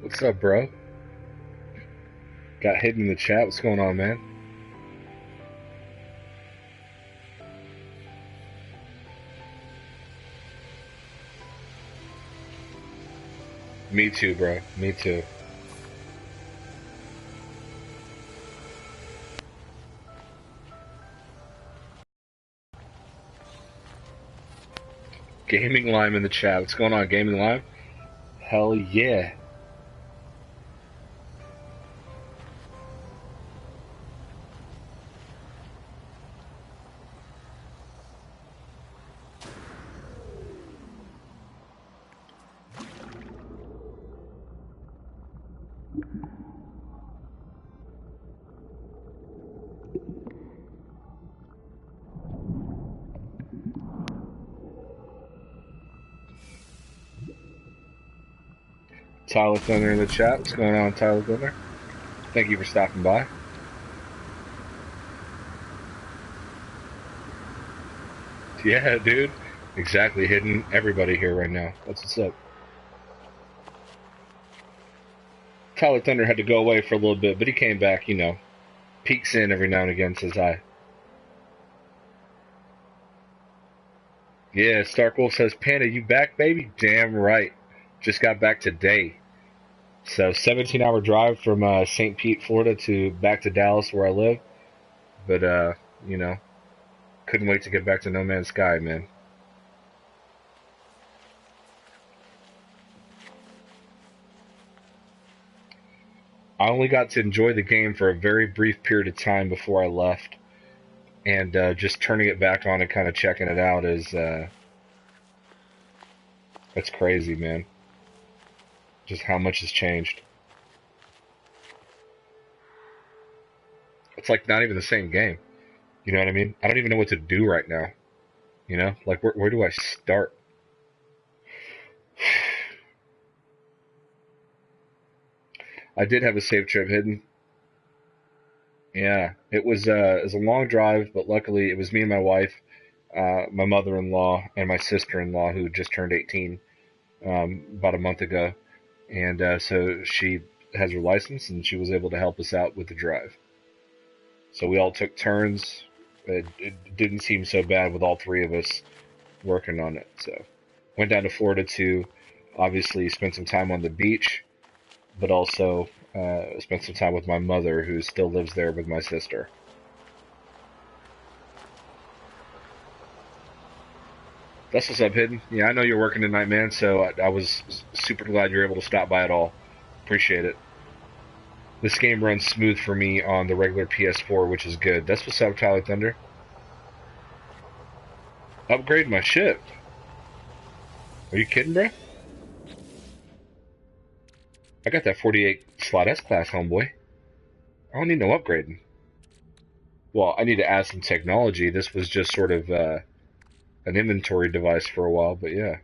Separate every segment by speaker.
Speaker 1: What's up, bro? Got hidden in the chat. What's going on, man? Me too, bro. Me too. Gaming Lime in the chat. What's going on, Gaming Lime? Hell yeah. Parla Thunder in the chat. What's going on, Parla Thunder? Thank you for stopping by. Yeah, dude. Exactly. Hidden everybody here right now. That's what's up. Parla Thunder had to go away for a little bit, but he came back, you know. Peeks in every now and again, says hi. Yeah, Starkwolf says, Panda, you back, baby? Damn right. Just got back today. So 17-hour drive from St. Pete, Florida to back to Dallas where I live. But, you know, couldn't wait to get back to No Man's Sky, man. I only got to enjoy the game for a very brief period of time before I left. And just turning it back on and kind of checking it out is, that's crazy, man. Just how much has changed. It's like not even the same game. You know what I mean? I don't even know what to do right now. You know? Like, where do I start? I did have a safe trip hidden. Yeah, it was a long drive, but luckily it was me and my wife, my mother-in-law, and my sister-in-law who just turned 18 about a month ago. And so she has her license, and she was able to help us out with the drive. So we all took turns. It didn't seem so bad with all three of us working on it. So went down to Florida to obviously spend some time on the beach, but also spent some time with my mother, who still lives there with my sister. That's what's up, Hidden. Yeah, I know you're working tonight, man, so I was super glad you're able to stop by at all. Appreciate it. This game runs smooth for me on the regular PS4, which is good. That's what's up, Parla Thunder. Upgrade my ship. Are you kidding, bro? I got that 48 slot S class, homeboy. I don't need no upgrading. Well, I need to add some technology. This was just sort of an inventory device for a while, but yeah.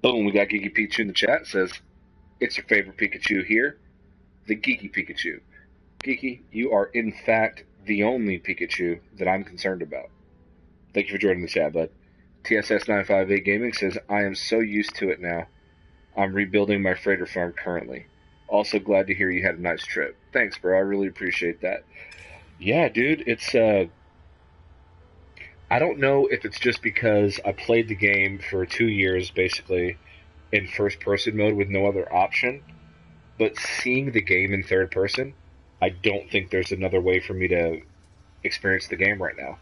Speaker 1: Boom, we got Geeky Pikachu in the chat. It says, it's your favorite Pikachu here, the Geeky Pikachu. Geeky, you are in fact the only Pikachu that I'm concerned about. Thank you for joining the chat, bud. TSS958 Gaming says, I am so used to it now. I'm rebuilding my freighter farm currently. Also glad to hear you had a nice trip. Thanks, bro. I really appreciate that. Yeah, dude, it's I don't know if it's just because I played the game for 2 years, basically, in first-person mode with no other option, but seeing the game in third person, I don't think there's another way for me to experience the game right now.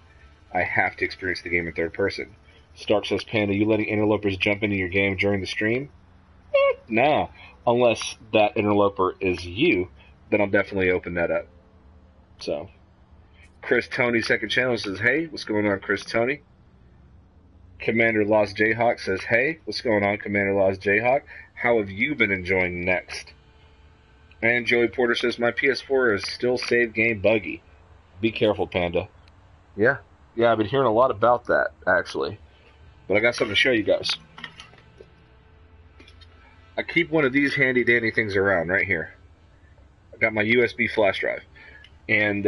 Speaker 1: I have to experience the game in third person. Stark says, Panda, you letting interlopers jump into your game during the stream? Nah. Unless that interloper is you, then I'll definitely open that up. So, Chris Tony, second channel, says, hey, what's going on, Chris Tony? Commander Lost Jayhawk says, hey, what's going on, Commander Lost Jayhawk? How have you been enjoying Next? And Joey Porter says, my PS4 is still save game buggy. Be careful, Panda. Yeah, I've been hearing a lot about that, actually. But I got something to show you guys. I keep one of these handy-dandy things around right here. I got my USB flash drive. And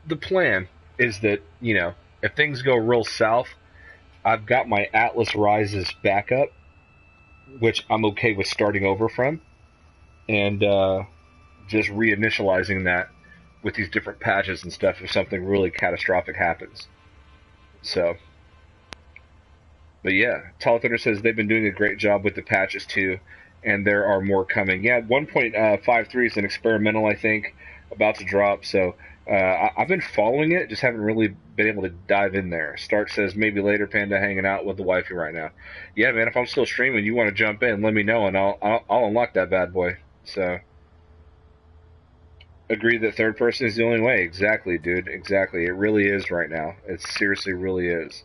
Speaker 1: the plan is that, you know, if things go real south, I've got my Atlas Rises backup which I'm okay with starting over from, and just reinitializing that with these different patches and stuff if something really catastrophic happens. So, but yeah, Parla Thunder says they've been doing a great job with the patches too, and there are more coming. Yeah, 1.53 is an experimental, I think, about to drop. So I've been following it, just haven't really been able to dive in there. Start says maybe later, Panda, hanging out with the wifey right now. Yeah, man, if I'm still streaming, you want to jump in, let me know, and I'll unlock that bad boy. So. Agree that third person is the only way. Exactly, dude. Exactly. It really is right now. It seriously really is.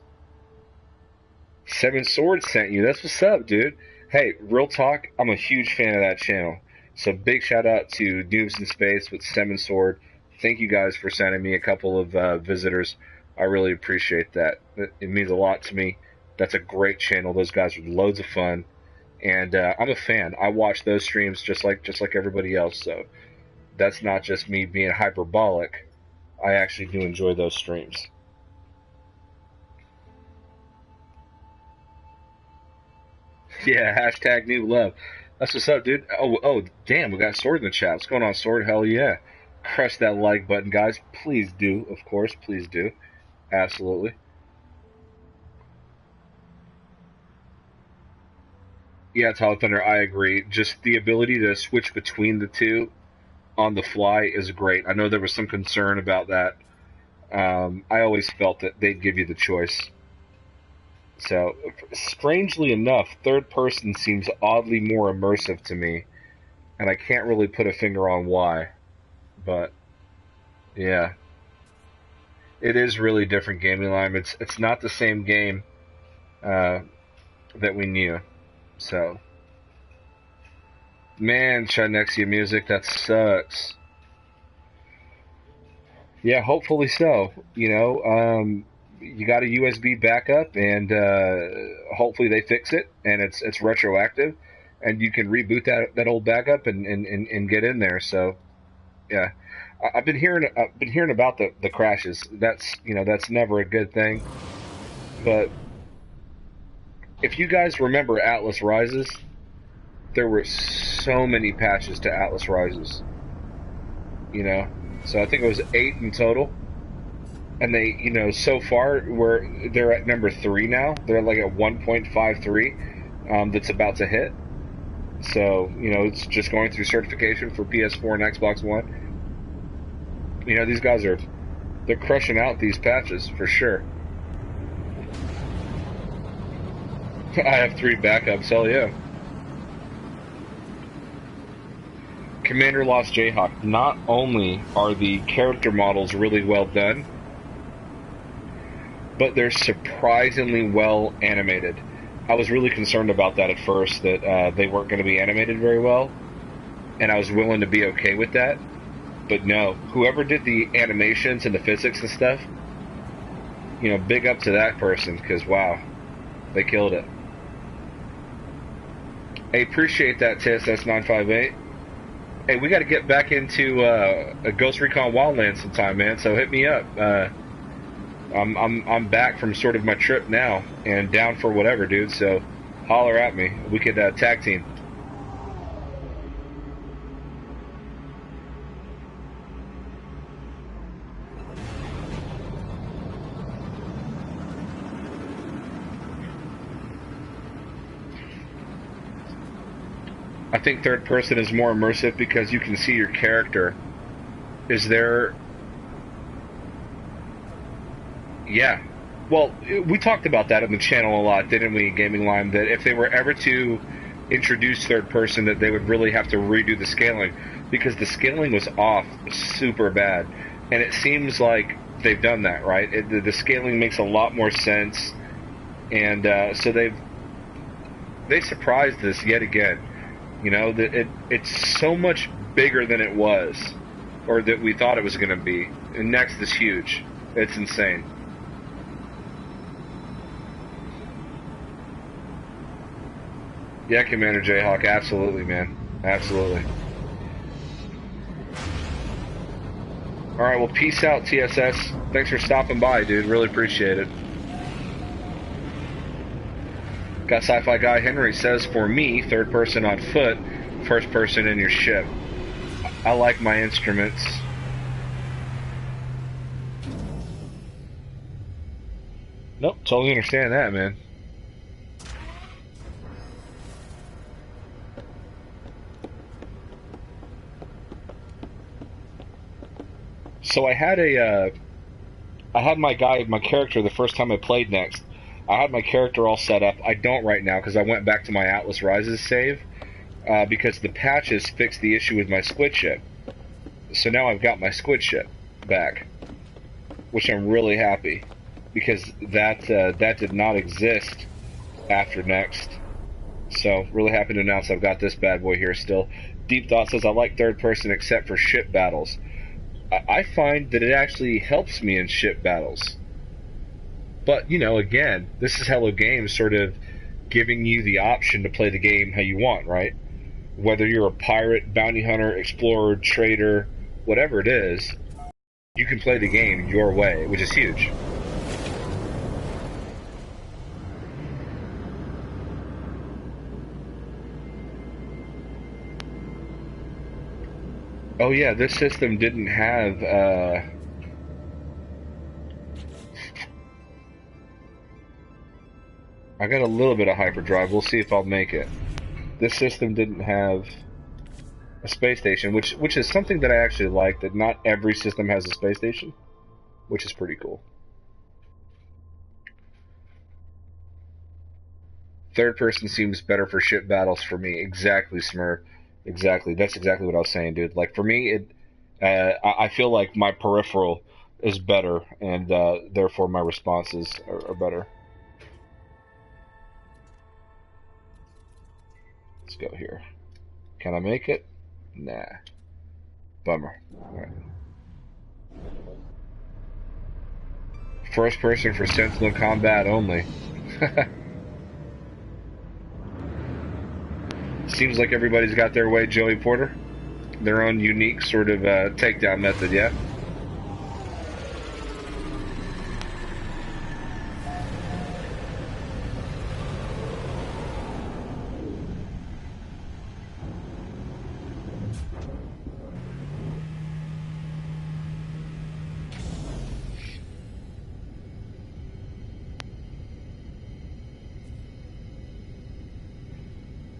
Speaker 1: Seven Swords sent you. That's what's up, dude. Hey, real talk, I'm a huge fan of that channel. So big shout out to Noobs in Space with Seven Sword. Thank you guys for sending me a couple of visitors. I really appreciate that. It means a lot to me. That's a great channel. Those guys are loads of fun. And I'm a fan. I watch those streams just like everybody else, so that's not just me being hyperbolic. I actually do enjoy those streams. Yeah, hashtag new love. That's what's up, dude. Oh, damn, we got Sword in the chat. What's going on, Sword? Hell yeah. Crush that like button, guys. Please do, of course, please do. Absolutely. Yeah, Parla Thunder, I agree. Just the ability to switch between the two on the fly is great. I know there was some concern about that. I always felt that they'd give you the choice. So, strangely enough, third person seems oddly more immersive to me, and I can't really put a finger on why. But, yeah. It is really different gaming line. It's not the same game that we knew. So, man, Chinexia music, that sucks. Yeah, hopefully so. You know, you got a USB backup, and hopefully they fix it, and it's retroactive, and you can reboot that old backup and get in there. So, yeah, I've been hearing about the crashes. That's that's never a good thing. But if you guys remember Atlas Rises, there were so many patches to Atlas Rises. You know, so I think it was 8 in total. And they, so far, they're at number 3 now. They're like at 1.53 that's about to hit. So, it's just going through certification for PS4 and Xbox One. These guys they're crushing out these patches for sure. I have 3 backups, hell yeah. Commander Lost Jayhawk. Not only are the character models really well done, but they're surprisingly well animated. I was really concerned about that at first, that they weren't going to be animated very well, and I was willing to be okay with that. But no, whoever did the animations and the physics and stuff, big up to that person, because wow, they killed it. I appreciate that, TSS958. Hey, we got to get back into a Ghost Recon Wildlands sometime, man. So hit me up. I'm back from sort of my trip now and down for whatever, dude. So holler at me. We could tag team. I think third person is more immersive because you can see your character. Is there... Yeah. Well, we talked about that on the channel a lot, didn't we, Gaming Lime? That if they were ever to introduce third person, that they would really have to redo the scaling, because the scaling was off super bad. And it seems like they've done that, right? The scaling makes a lot more sense. And so they surprised us yet again. It's so much bigger than it was, or that we thought it was going to be. And next is huge. It's insane. Yeah, Commander Jayhawk, absolutely, man. Absolutely. Alright, well, peace out, TSS. Thanks for stopping by, dude. Really appreciate it. Got Sci-Fi Guy Henry says, for me, third person on foot, first person in your ship. I like my instruments. Nope, totally understand that, man. So I had my character the first time I played Next. I had my character all set up. I don't right now because I went back to my Atlas Rises save because the patches fixed the issue with my squid ship. So now I've got my squid ship back, which I'm really happy because that did not exist after Next. So really happy to announce I've got this bad boy here still. Deep Thought says I like third person except for ship battles. I find that it actually helps me in ship battles. But, you know, again, this is Hello Games sort of giving you the option to play the game how you want, right? Whether you're a pirate, bounty hunter, explorer, trader, whatever it is, you can play the game your way, which is huge. Oh yeah, this system didn't have, I got a little bit of hyperdrive. We'll see if I'll make it. This system didn't have a space station, which is something that I actually like, that not every system has a space station, which is pretty cool. Third person seems better for ship battles for me. Exactly, Smurf. Exactly. That's exactly what I was saying, dude. Like, for me, I feel like my peripheral is better, and therefore my responses are better. Let's go here. Can I make it? Nah. Bummer. Alright. First person for Sentinel combat only. Seems like everybody's got their way, Joey Porter. Their own unique sort of takedown method, yeah?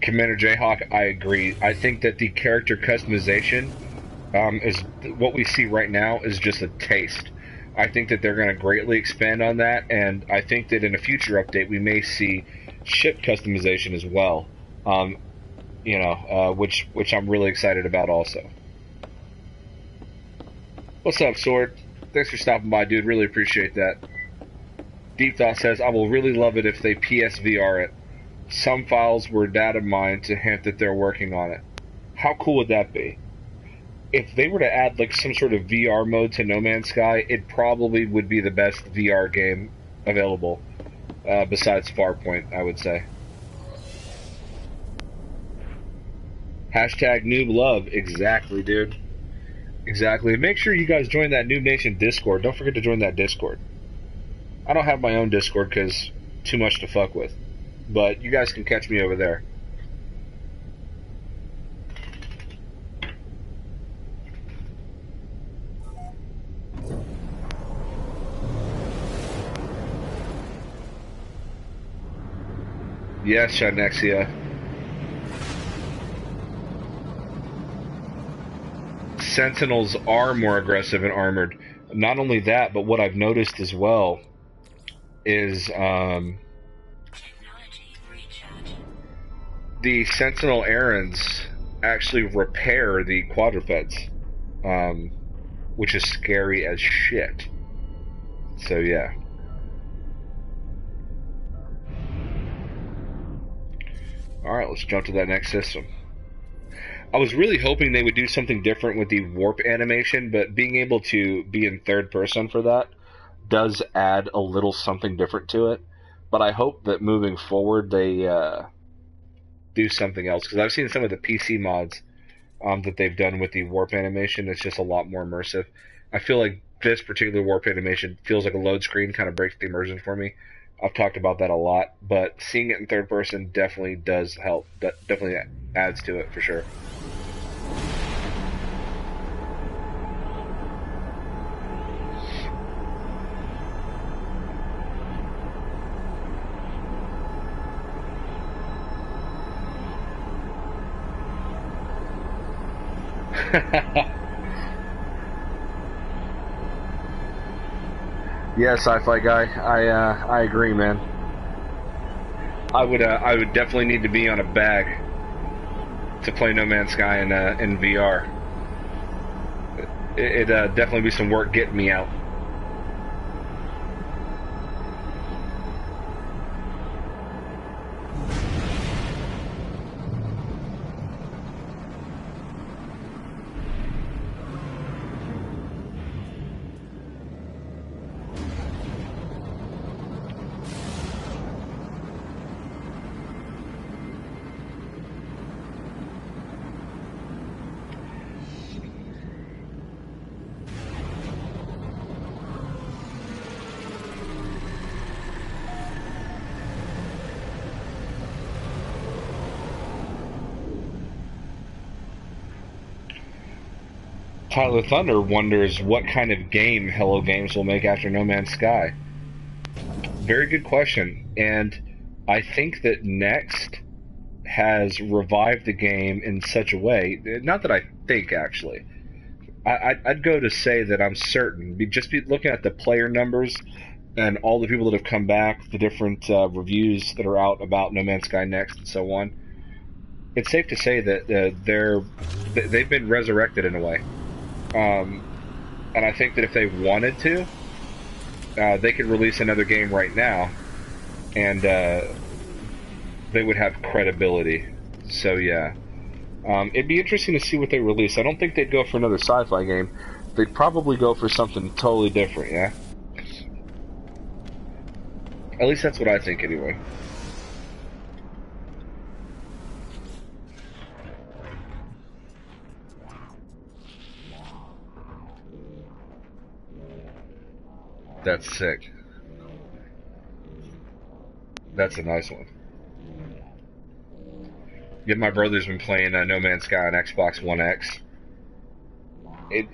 Speaker 1: Commander Jayhawk, I agree. I think that the character customization is what we see right now is just a taste. I think that they're going to greatly expand on that, and I think that in a future update we may see ship customization as well. Which I'm really excited about also. What's up, Sword? Thanks for stopping by, dude. Really appreciate that. Deep Thought says, I will really love it if they PSVR it. Some files were data mined to hint that they're working on it. How cool would that be? If they were to add like some sort of VR mode to No Man's Sky, it probably would be the best VR game available, besides Farpoint, I would say. Hashtag Noob Love. Exactly, dude. Exactly. Make sure you guys join that Noob Nation Discord. Don't forget to join that Discord. I don't have my own Discord because too much to fuck with. But you guys can catch me over there. Yes, Shanexia. Sentinels are more aggressive and armored. Not only that, but what I've noticed as well is the Sentinel errands actually repair the quadrupeds, which is scary as shit. So yeah. Alright, let's jump to that next system. I was really hoping they would do something different with the warp animation, but being able to be in third person for that does add a little something different to it. But I hope that moving forward they do something else, because I've seen some of the PC mods that they've done with the warp animation. It's just a lot more immersive. I feel like this particular warp animation feels like a load screen, kind of breaks the immersion for me. I've talked about that a lot, but seeing it in third person definitely does help. That definitely adds to it for sure. Yeah, sci-fi guy. I agree, man. I would definitely need to be on a bag to play No Man's Sky in VR. It'd definitely be some work getting me out. Parla Thunder wonders what kind of game Hello Games will make after No Man's Sky. Very good question, and I think that Next has revived the game in such a way. Not that I think, actually. I'd go to say that I'm certain. Just looking at the player numbers and all the people that have come back, the different reviews that are out about No Man's Sky Next and so on. It's safe to say that they've been resurrected in a way. And I think that if they wanted to, they could release another game right now, and they would have credibility. So yeah, it'd be interesting to see what they release. I don't think they'd go for another sci-fi game. They'd probably go for something totally different. Yeah, at least that's what I think anyway. That's sick. That's a nice one. Yeah, my brother's been playing No Man's Sky on Xbox One X. It,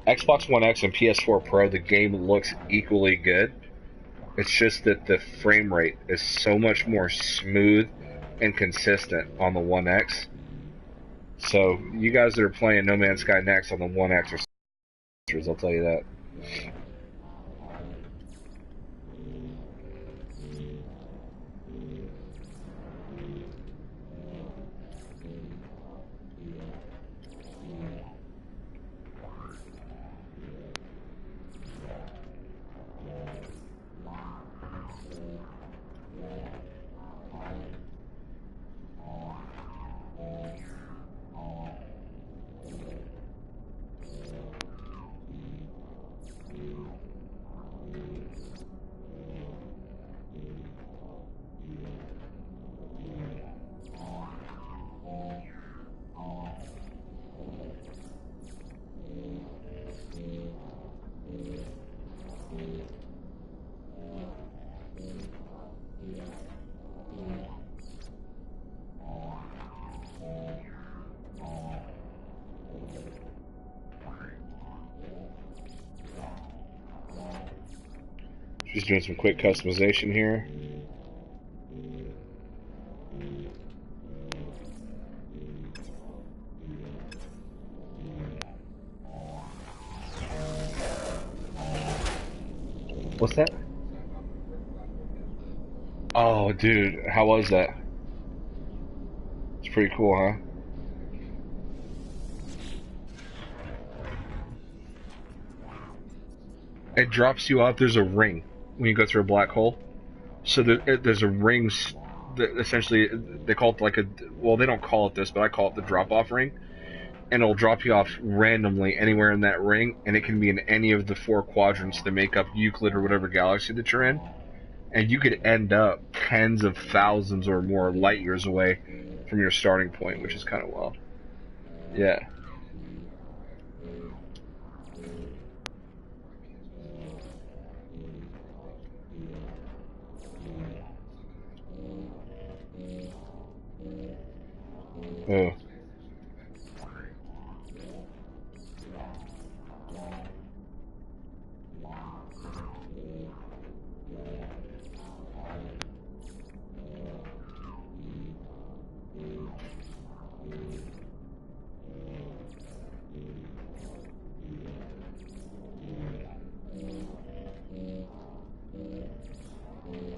Speaker 1: Xbox One X and PS4 Pro, the game looks equally good. It's just that the frame rate is so much more smooth and consistent on the One X. So you guys that are playing No Man's Sky Next on the One X are sisters, I'll tell you that. Just doing some quick customization here. What's that? Oh, dude, how was that? It's pretty cool, huh? It drops you off. There's a ring when you go through a black hole. So there's a ring that essentially they call it like a, well, they don't call it this, but I call it the drop-off ring. And it'll drop you off randomly anywhere in that ring, and it can be in any of the four quadrants that make up Euclid or whatever galaxy that you're in. And you could end up tens of thousands or more light years away from your starting point, which is kind of wild. Yeah. Oh.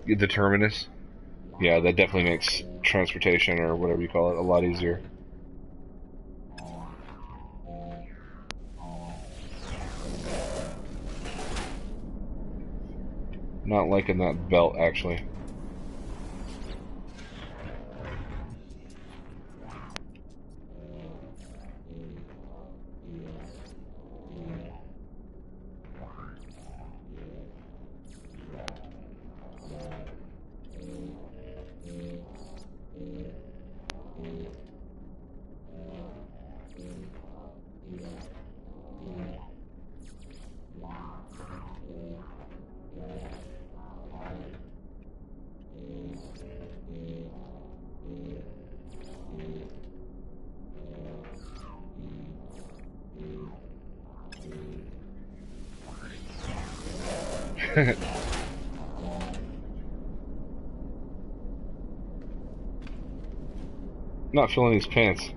Speaker 1: The terminus? Yeah, that definitely makes transportation, or whatever you call it, a lot easier. Not liking that belt, actually. Not feeling these pants.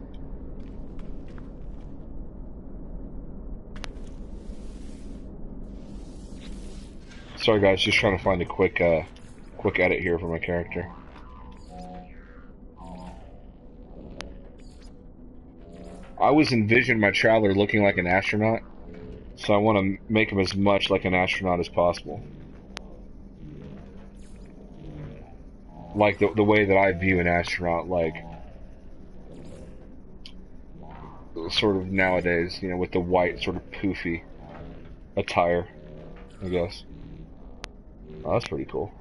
Speaker 1: Sorry guys, just trying to find a quick edit here for my character. I always envisioned my Traveler looking like an astronaut, so I want to make him as much like an astronaut as possible. Like the way that I view an astronaut, like sort of nowadays, you know, with the white sort of poofy attire, I guess. Oh, that's pretty cool.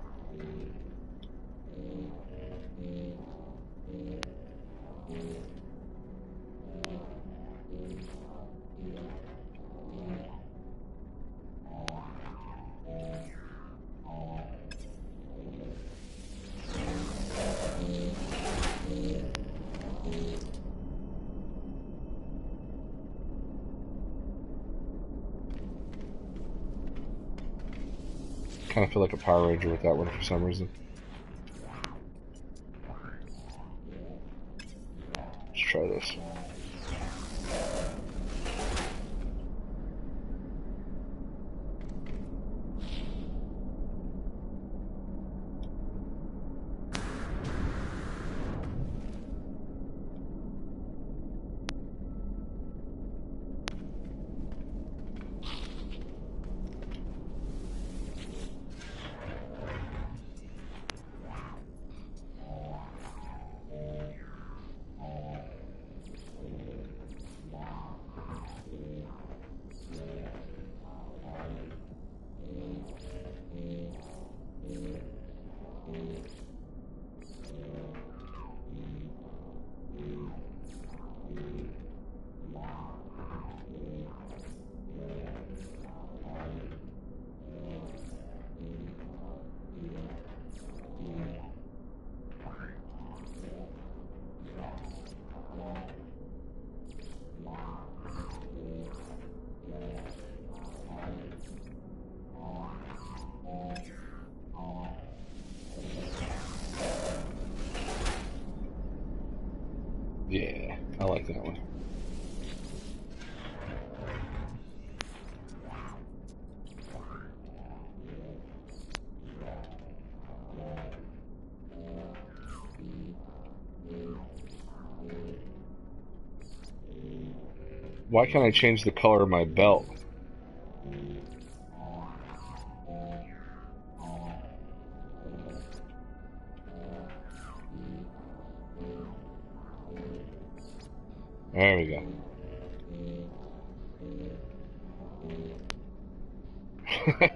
Speaker 1: Kind of feel like a Power Ranger with that one for some reason. Let's try this. Yeah, I like that one. Why can't I change the color of my belt? There we go. I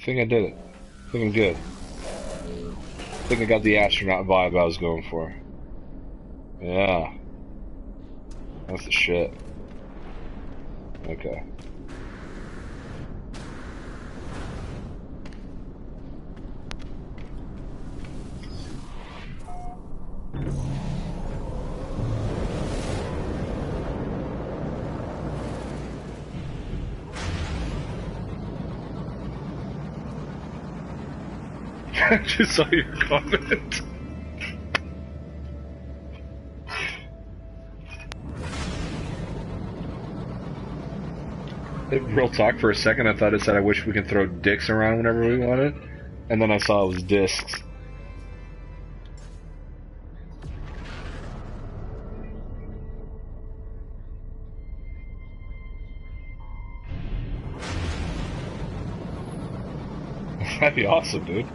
Speaker 1: think I did it. I think I'm good. I think I got the astronaut vibe I was going for. Yeah. That's the shit. Okay. I just saw your comment. Real talk, for a second I thought it said I wish we could throw dicks around whenever we wanted, and then I saw it was discs. That'd be awesome, dude.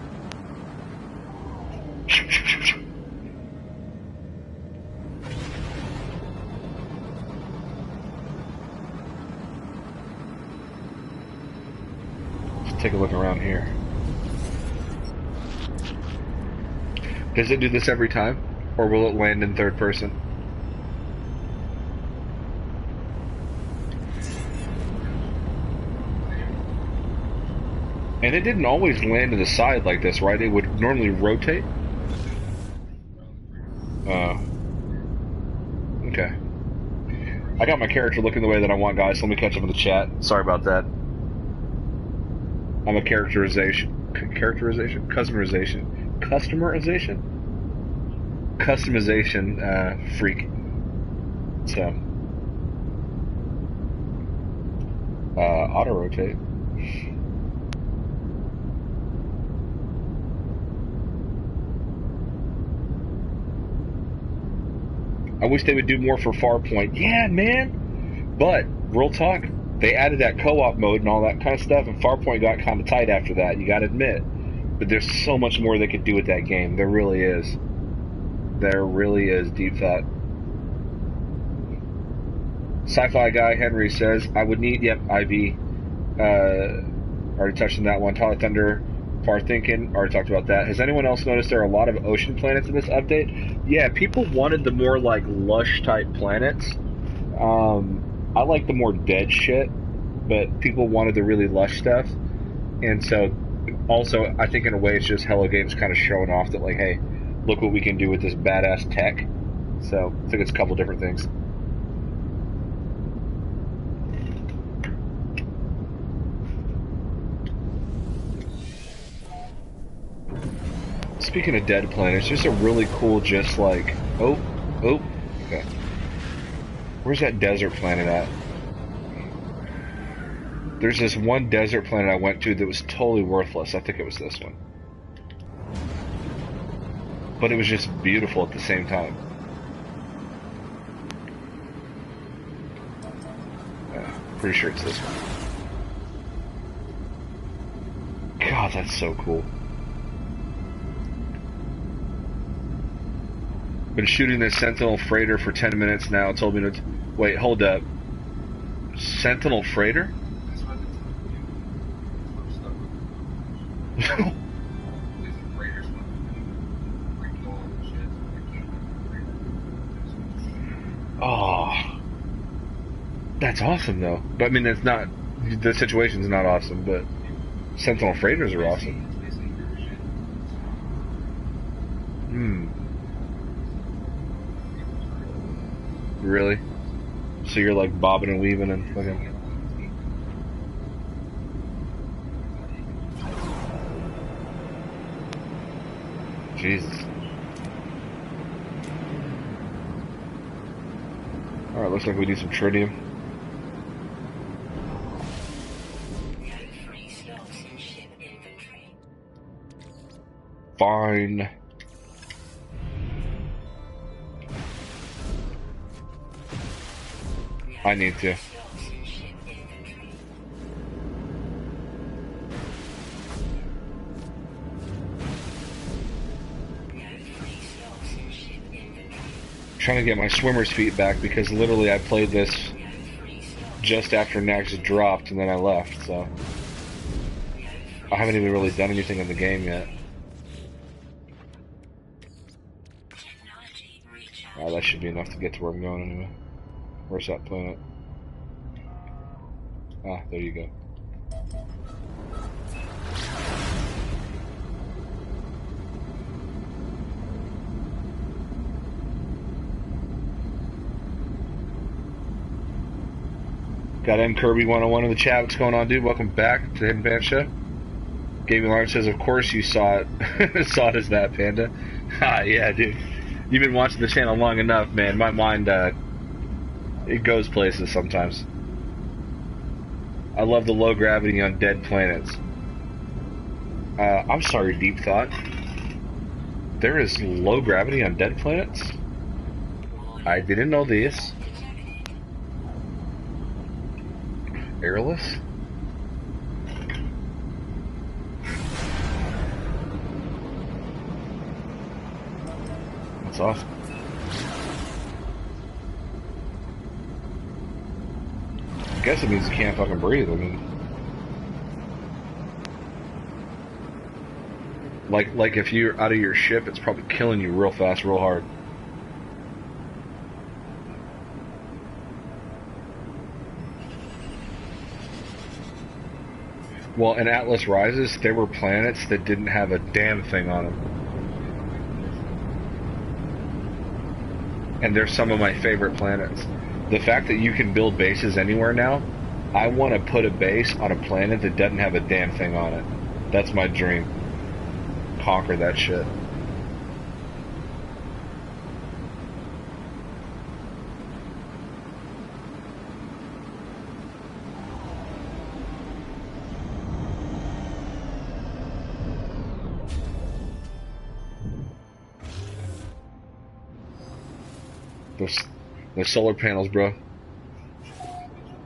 Speaker 1: Let's take a look around here. Does it do this every time? Or will it land in third person? And it didn't always land to the side like this, right? It would normally rotate? Okay. I got my character looking the way that I want, guys. Let me catch up in the chat. Sorry about that. I'm a customization freak. So, auto rotate. I wish they would do more for Farpoint. Yeah, man. But real talk, they added that co-op mode and all that kind of stuff, and Farpoint got kind of tight after that. You got to admit. But there's so much more they could do with that game. There really is. There really is. Deep thought. Sci-fi guy Henry says, I would need, yep, IV. Already touched on that one. Parla Thunder, Far Thinking, already talked about that. Has anyone else noticed there are a lot of ocean planets in this update? Yeah, people wanted the more, like, lush type planets. I like the more dead shit, but people wanted the really lush stuff. And so, also, I think in a way it's just Hello Games kind of showing off that, like, hey, look what we can do with this badass tech. So, I think it's a couple different things. Speaking of dead planets, there's a really cool, just like, okay. Where's that desert planet at? There's this one desert planet I went to that was totally worthless. I think it was this one. But it was just beautiful at the same time. Pretty sure it's this one. God, that's so cool. Been shooting this Sentinel freighter for 10 minutes now. Told me to... Wait, hold up. Sentinel freighter? Oh. That's awesome, though. But, I mean, it's not... The situation's not awesome, but... Sentinel freighters are awesome. Really? So you're like bobbing and weaving and fucking... Jesus. Alright, looks like we need some tritium. Fine. I need to. Trying to get my swimmer's feet back because literally I played this just after Nax dropped and then I left, so I haven't even really done anything in the game yet. Oh, that should be enough to get to where I'm going anyway. Where's that planet? Ah, there you go. Got M Kirby 101 in the chat. What's going on, dude? Welcome back to the Hidden Panda Show. Gaming Large says, of course you saw it. Saw it as that, Panda. Ha, yeah, dude. You've been watching the channel long enough, man. My mind, it goes places sometimes. I love the low gravity on dead planets. I'm sorry, Deep Thought. There is low gravity on dead planets? I didn't know this. Airless? That's awesome. I guess it means you can't fucking breathe. I mean, like if you're out of your ship, it's probably killing you real fast, real hard. Well, in Atlas Rises, there were planets that didn't have a damn thing on them. And they're some of my favorite planets. The fact that you can build bases anywhere now, I want to put a base on a planet that doesn't have a damn thing on it. That's my dream. Conquer that shit. Those solar panels, bro.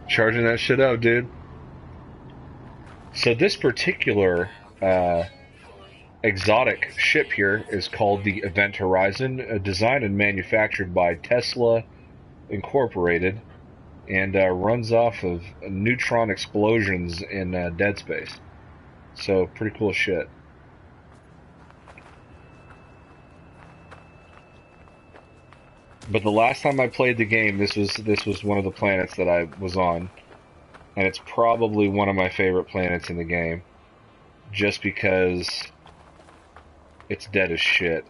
Speaker 1: Charging that shit up, dude. So this particular exotic ship here is called the Event Horizon, designed and manufactured by Tesla Incorporated, and runs off of neutron explosions in dead space. So pretty cool shit. But the last time I played the game, this was one of the planets that I was on, and it's probably one of my favorite planets in the game, just because it's dead as shit,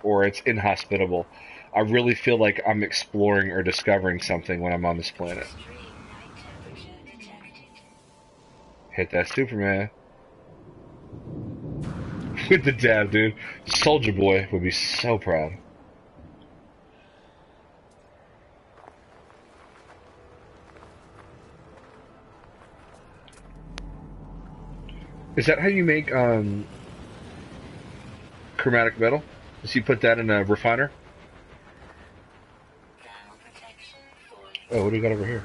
Speaker 1: or it's inhospitable. I really feel like I'm exploring or discovering something when I'm on this planet. Hit that Superman. With the dab, dude. Soldier Boy would be so proud. Is that how you make chromatic metal? Does you put that in a refiner? Oh, what do we got over here?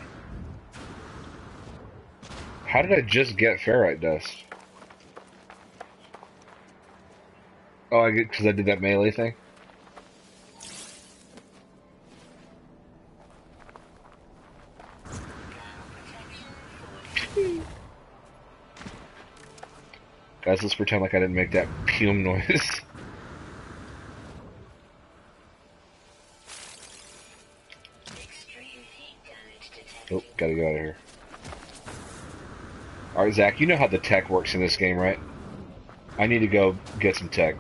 Speaker 1: How did I just get ferrite dust? Oh, I get because I did that melee thing. Guys, let's pretend like I didn't make that pume noise. Oh, gotta get out of here. Alright, Zach, you know how the tech works in this game, right? I need to go get some tech.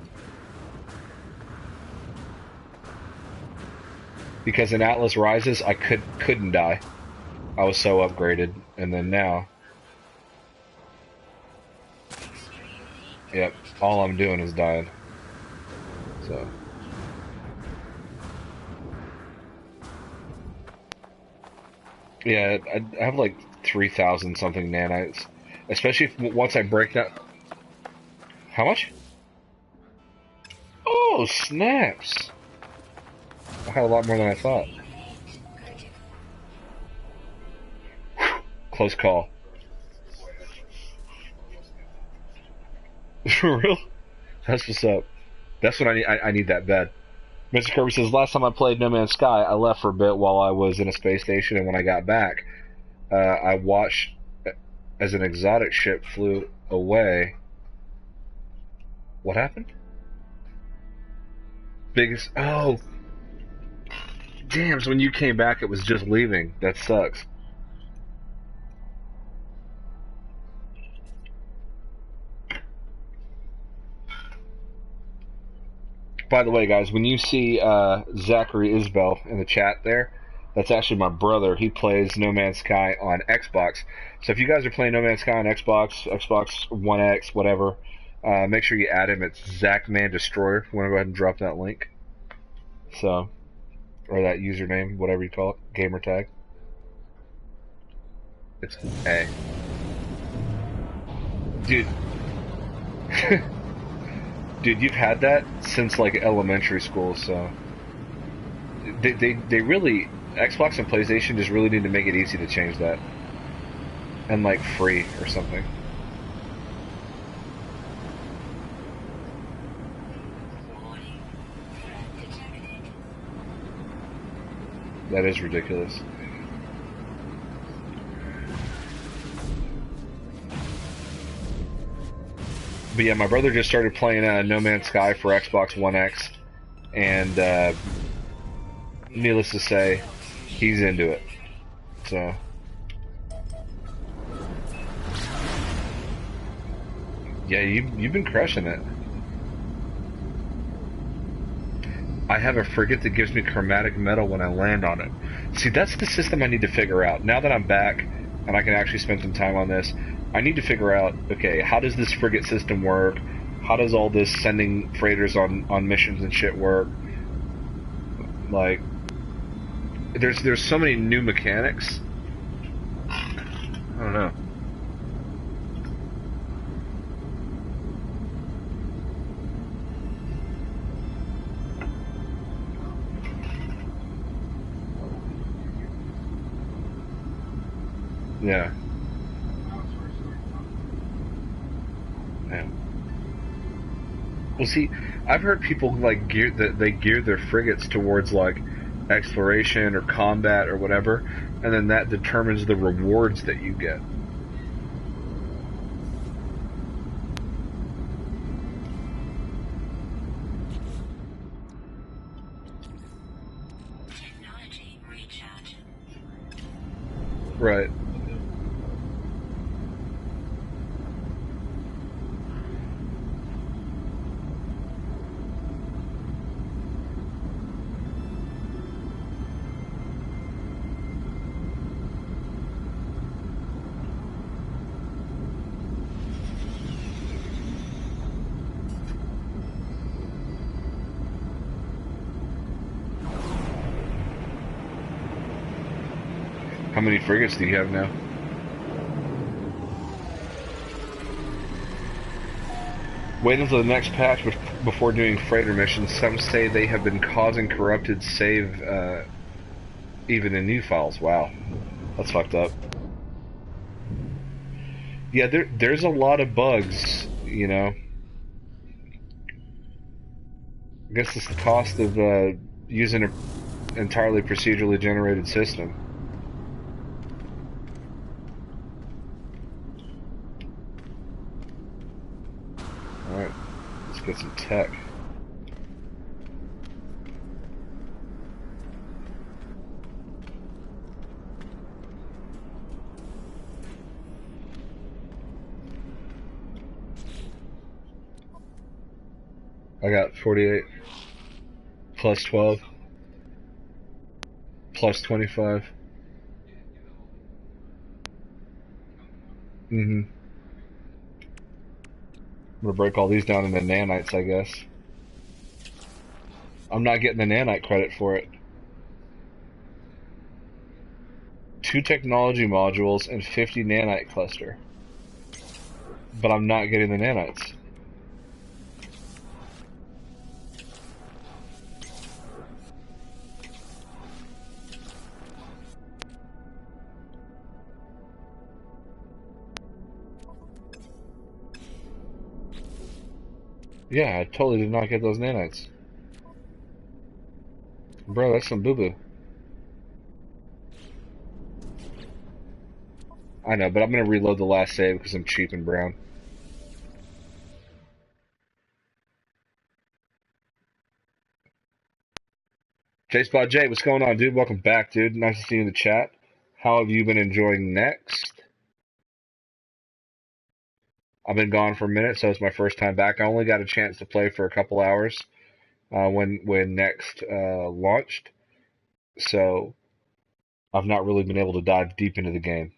Speaker 1: Because in Atlas Rises, I couldn't die. I was so upgraded, and then now... Yep, all I'm doing is dying. So... Yeah, I have like 3,000 something nanites. Especially if, once I break that... How much? Oh, snaps! I had a lot more than I thought. Whew, close call. For real? That's what's up. That's what I need. I need that bad. Mr. Kirby says, last time I played No Man's Sky, I left for a bit while I was in a space station, and when I got back, I watched as an exotic ship flew away. What happened? Biggest... Oh! Damn, so when you came back, it was just leaving. That sucks. By the way, guys, when you see Zachary Isbell in the chat there, that's actually my brother. He plays No Man's Sky on Xbox. So if you guys are playing No Man's Sky on Xbox, Xbox One X, whatever, Make sure you add him. It's Zachman Destroyer. If you want to go ahead and drop that link. So, or that username, whatever you call it, gamer tag. It's A. Dude. Dude, you've had that since like elementary school, so they really, Xbox and PlayStation just really need to make it easy to change that. And like free or something. That is ridiculous. But yeah, my brother just started playing No Man's Sky for Xbox One X, and needless to say, he's into it. So, yeah, you've been crushing it. I have a frigate that gives me chromatic metal when I land on it. See, that's the system I need to figure out. Now that I'm back and I can actually spend some time on this, I need to figure out, okay, how does this frigate system work? How does all this sending freighters on missions and shit work? Like, there's so many new mechanics. I don't know. Yeah. Yeah. Well, see, I've heard people like gear that they gear their frigates towards like exploration or combat or whatever, and then that determines the rewards that you get. Right. How many frigates do you have now? Wait until the next patch before doing freighter missions. Some say they have been causing corrupted save even in new files. Wow. That's fucked up. Yeah, there's a lot of bugs, you know. I guess it's the cost of using an entirely procedurally generated system. Alright, let's get some tech. I got 48 plus 12 plus 25. Mm-hmm. I'm gonna break all these down into nanites, I guess. I'm not getting the nanite credit for it. 2 technology modules and 50 nanite cluster. But I'm not getting the nanites. Yeah, I totally did not get those nanites. Bro, that's some boo-boo. I know, but I'm gonna reload the last save because I'm cheap and brown. J-Spot J, what's going on, dude? Welcome back, dude. Nice to see you in the chat. How have you been enjoying Next? I've been gone for a minute, so it's my first time back. I only got a chance to play for a couple hours when Next launched, so I've not really been able to dive deep into the game.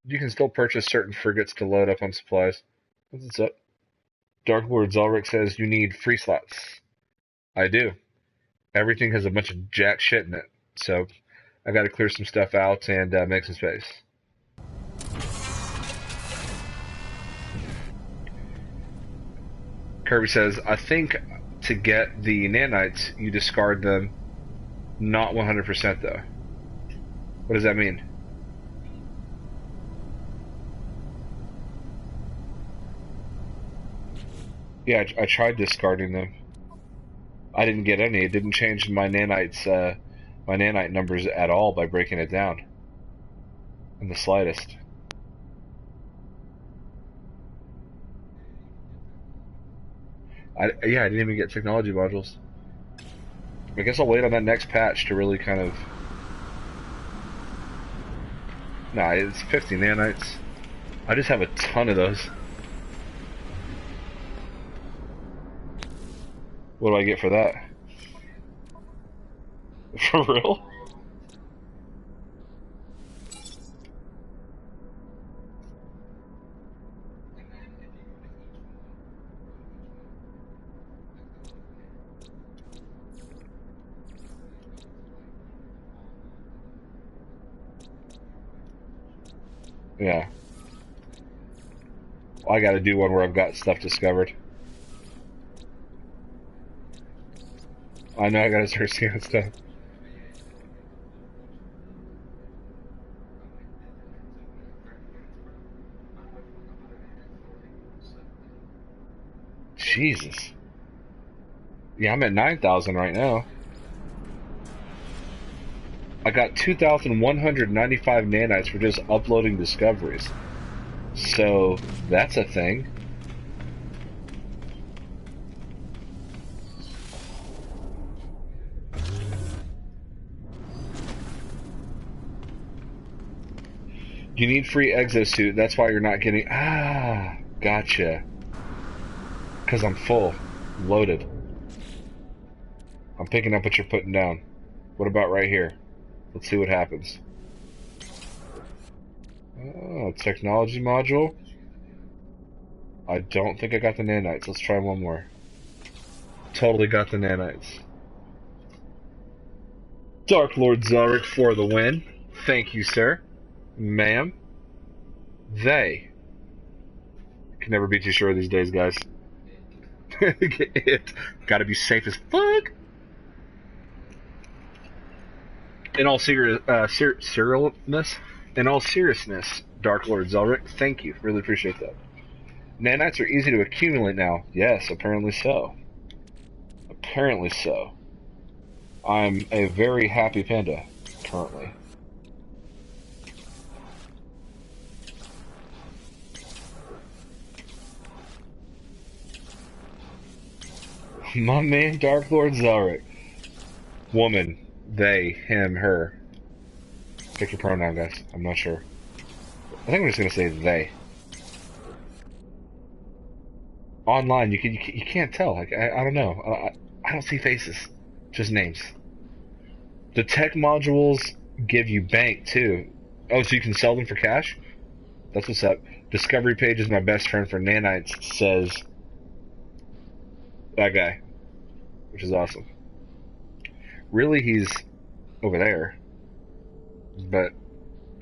Speaker 1: You can still purchase certain frigates to load up on supplies. What's up? Dark Lord Zelric says you need free slots. I do. Everything has a bunch of jack shit in it, so I got to clear some stuff out and make some space. Kirby says, I think to get the Nanites, you discard them. Not 100% though. What does that mean? Yeah, I tried discarding them. I didn't get any. It didn't change my Nanites, my Nanite numbers at all by breaking it down. In the slightest. I didn't even get technology modules. I guess I'll wait on that next patch to really kind of... Nah, it's 50 Nanites. I just have a ton of those. What do I get for that? For real? Yeah. I gotta do one where I've got stuff discovered. I know I gotta start seeing stuff. Jesus. Yeah, I'm at 9,000 right now. I got 2,195 nanites for just uploading discoveries. So, that's a thing. You need free exosuit, that's why you're not getting... Ah, gotcha. Because I'm full. Loaded. I'm picking up what you're putting down. What about right here? Let's see what happens. Oh, technology module. I don't think I got the nanites. Let's try one more. Totally got the nanites. Dark Lord Zarek for the win. Thank you, sir. Ma'am. They. Can never be too sure these days, guys. Gotta be safe as fuck. In all seriousness, Dark Lord Zelric, thank you. Really appreciate that. Nanites are easy to accumulate now. Yes, apparently so. Apparently so. I'm a very happy panda, currently. My man, Dark Lord Zelric. Woman. They, him, her. Pick your pronoun, guys. I'm not sure. I think I'm just gonna say they. Online, you can't tell. Like I don't know. I don't see faces, just names. The tech modules give you bank too. Oh, so you can sell them for cash? That's what's up. Discovery page is my best friend for nanites. Says that guy, which is awesome. Really, he's over there, but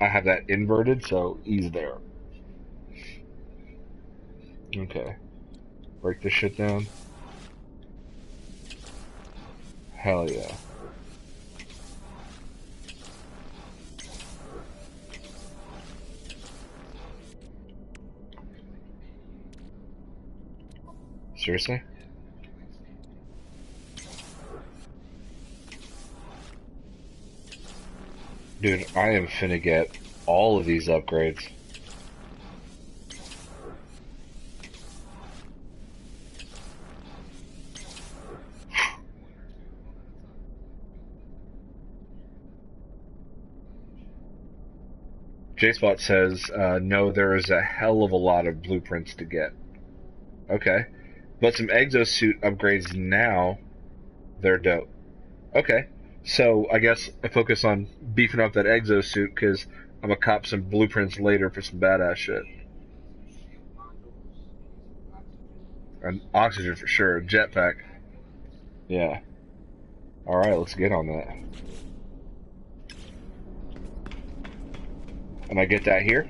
Speaker 1: I have that inverted, so he's there. Okay. Break this shit down. Hell yeah. Seriously? Dude, I am finna get all of these upgrades. JSpot says, no, there is a hell of a lot of blueprints to get. Okay. But some exosuit upgrades now, they're dope. Okay. So I guess I focus on beefing up that exosuit because I'm gonna cop some blueprints later for some badass shit. And oxygen for sure. Jetpack. Yeah. Alright, let's get on that. And I get that here?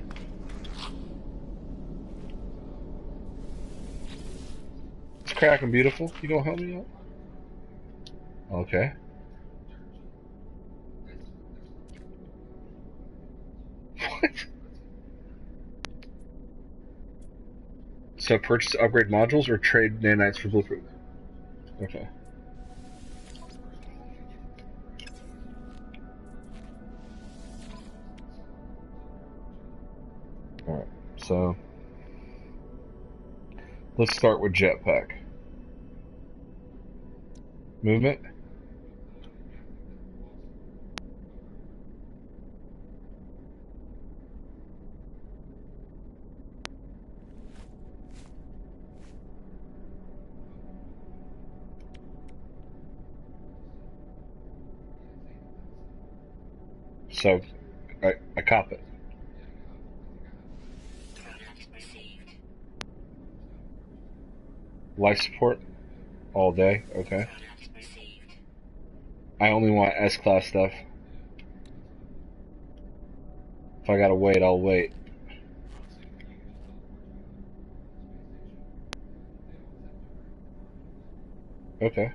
Speaker 1: It's cracking beautiful. You gonna help me out? Okay. What? So purchase upgrade modules or trade nanites for blueprint? Okay. Alright, so let's start with jetpack. Movement. So I cop it. Life support all day. Okay. I only want S-class stuff. If I gotta wait, I'll wait. Okay.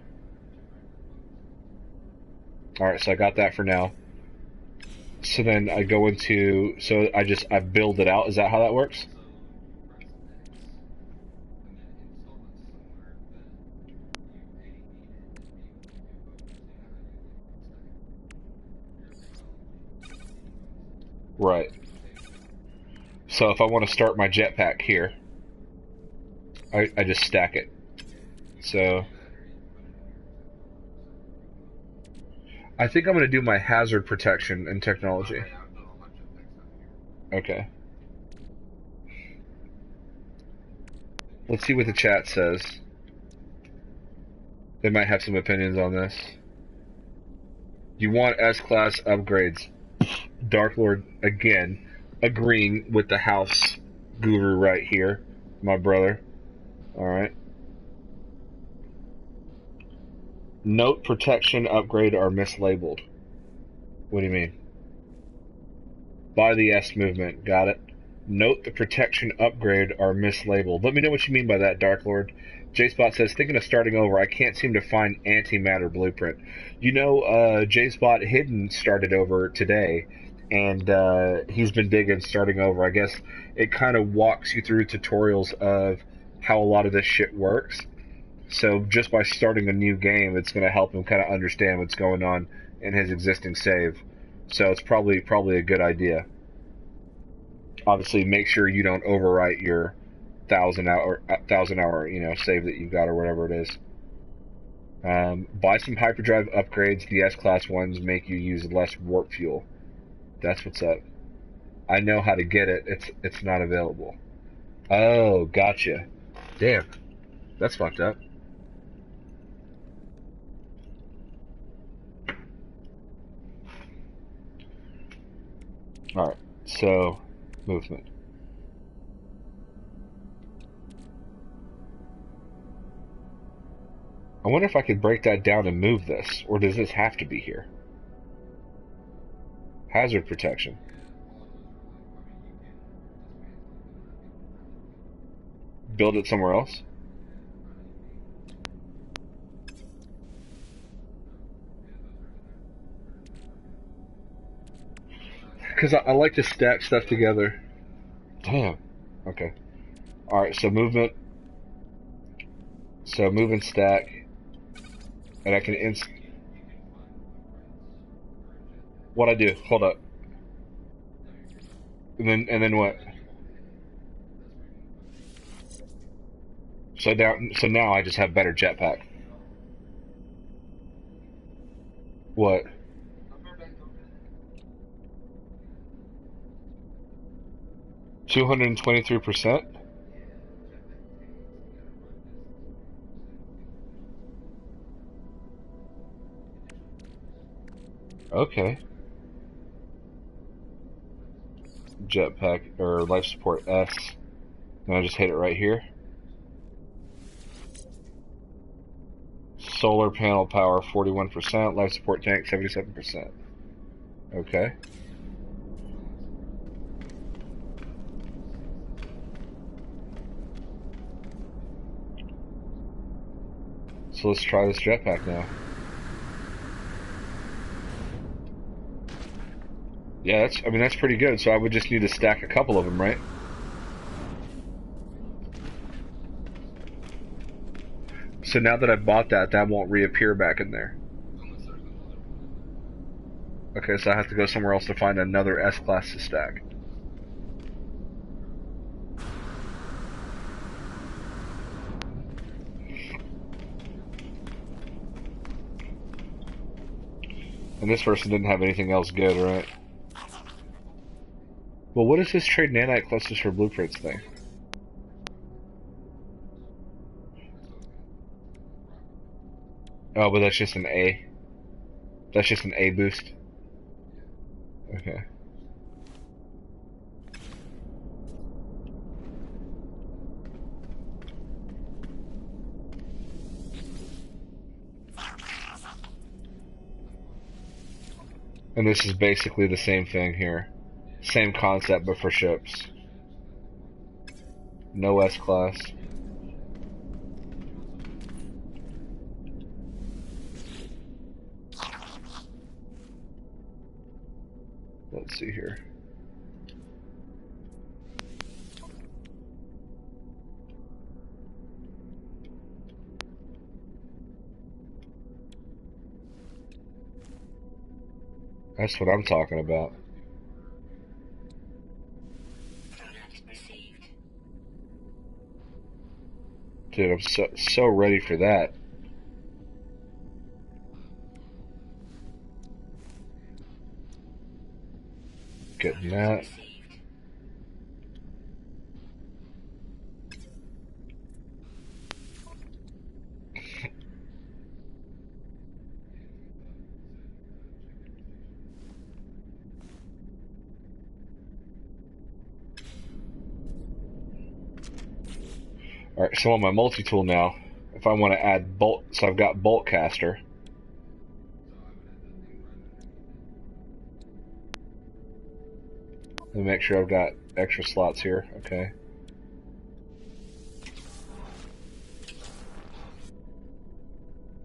Speaker 1: Alright, so I got that for now. So then I go into, so I build it out. Is that how that works? Right. So if I want to start my jetpack here, I just stack it. So I think I'm going to do my hazard protection and technology. Okay. Let's see what the chat says. They might have some opinions on this. You want S-class upgrades. Dark Lord, again, agreeing with the house guru right here. My brother. Alright. Note protection upgrade are mislabeled. What do you mean? By the S movement. Got it. Note the protection upgrade are mislabeled. Let me know what you mean by that, Dark Lord. J-Spot says, thinking of starting over, I can't seem to find antimatter blueprint. You know, J-Spot Hidden started over today, and he's been digging starting over. I guess it kind of walks you through tutorials of how a lot of this shit works. So just by starting a new game, it's going to help him kind of understand what's going on in his existing save. So it's probably a good idea. Obviously, make sure you don't overwrite your 1,000 hour save that you've got or whatever it is. Buy some hyperdrive upgrades. The S-class ones make you use less warp fuel. That's what's up. I know how to get it. It's not available. Oh, gotcha. Damn, that's fucked up. All right, so movement. I wonder if I could break that down and move this, or does this have to be here? Hazard protection. Build it somewhere else? Because I like to stack stuff together. Damn. Okay. Alright, so movement. So move and stack. And I can what I do? Hold up. And then what? So now I just have better jetpack. What? $223%? Okay. jetpack or life support S. And I just hit it right here. Solar panel power 41%, life support tank 77%. Okay. So let's try this jetpack now. Yeah, that's pretty good. So I would just need to stack a couple of them, right? So now that I bought that, that won't reappear back in there. Okay, so I have to go somewhere else to find another S-Class to stack. And this person didn't have anything else good, right? Well, what is this trade nanite clusters for blueprints thing? Oh, but that's just an A. That's just an A boost. Okay. And this is basically the same thing here. Same concept, but for ships. No S-Class. Let's see here. That's what I'm talking about. Dude, I'm so ready for that. Getting that. Alright, so on my multi-tool now, if I want to add bolt, so I've got bolt caster. Let me make sure I've got extra slots here, okay.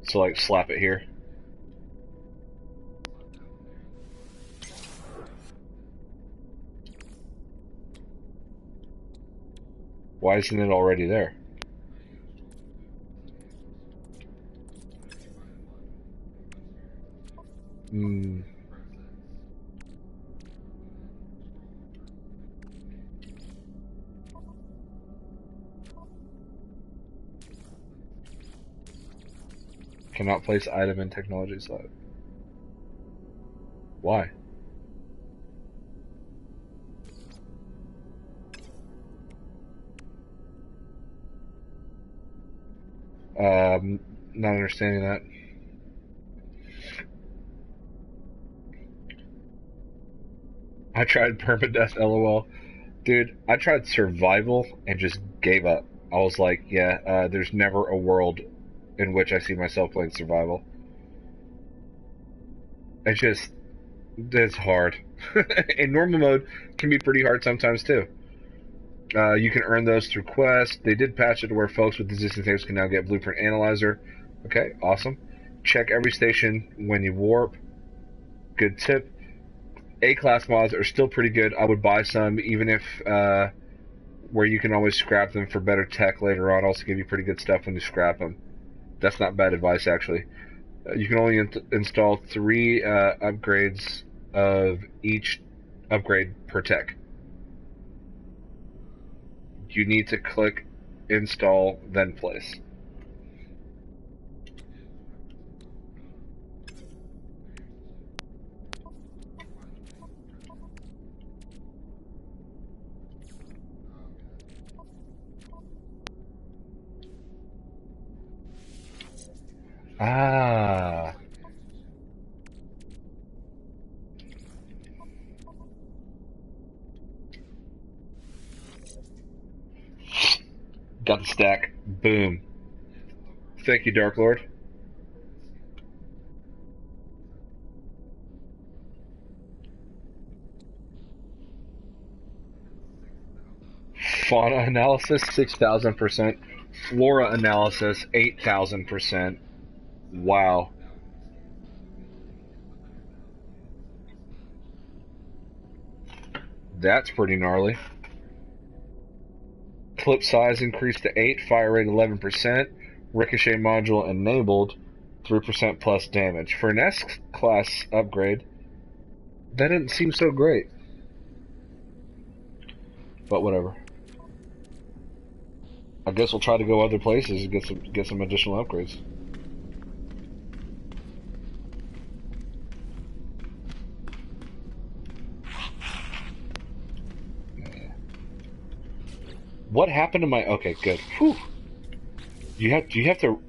Speaker 1: So like slap it here. Why isn't it already there? Cannot place item in technology slot. Why? Not understanding that. I tried permadeath, lol. Dude, I tried survival and just gave up. I was like, yeah, there's never a world in which I see myself playing survival. It's hard. In normal mode, can be pretty hard sometimes too. You can earn those through quests. They did patch it to where folks with existing tapes can now get Blueprint Analyzer. Okay, awesome. Check every station when you warp. Good tip. A-class mods are still pretty good. I would buy some, even if where you can always scrap them for better tech later on. Also give you pretty good stuff when you scrap them. That's not bad advice, actually. You can only install 3 upgrades of each upgrade per tech. You need to click install, then place. Ah. Got the stack. Boom. Thank you, Dark Lord. Fauna analysis, 6,000%. Flora analysis, 8,000%. Wow. That's pretty gnarly. Clip size increased to 8, fire rate 11%, ricochet module enabled, 3% plus damage. For an S-class upgrade, that didn't seem so great. But whatever. I guess we'll try to go other places and get some additional upgrades. What happened to my... Okay, good. Whew. Do you have to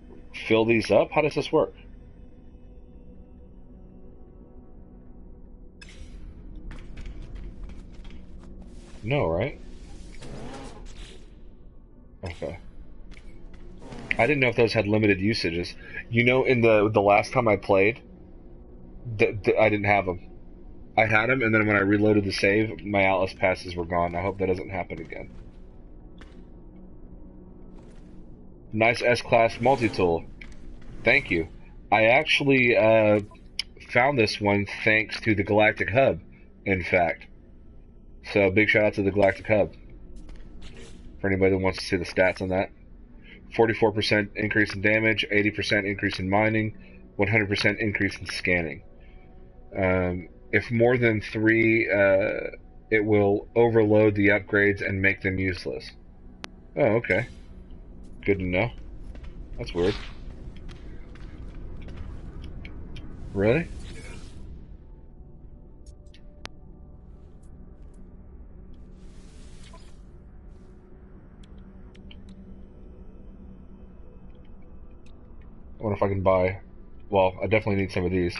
Speaker 1: fill these up? How does this work? No, right? Okay. I didn't know if those had limited usages. You know, in the last time I played, I didn't have them. I had them, and then when I reloaded the save, my Atlas passes were gone. I hope that doesn't happen again. Nice S-Class multi-tool. Thank you. I actually found this one thanks to the Galactic Hub, in fact. So big shout out to the Galactic Hub. For anybody that wants to see the stats on that. 44% increase in damage, 80% increase in mining, 100% increase in scanning. If more than 3, it will overload the upgrades and make them useless. Oh, okay. Good to know. That's weird. Really? I wonder if I can buy... Well, I definitely need some of these.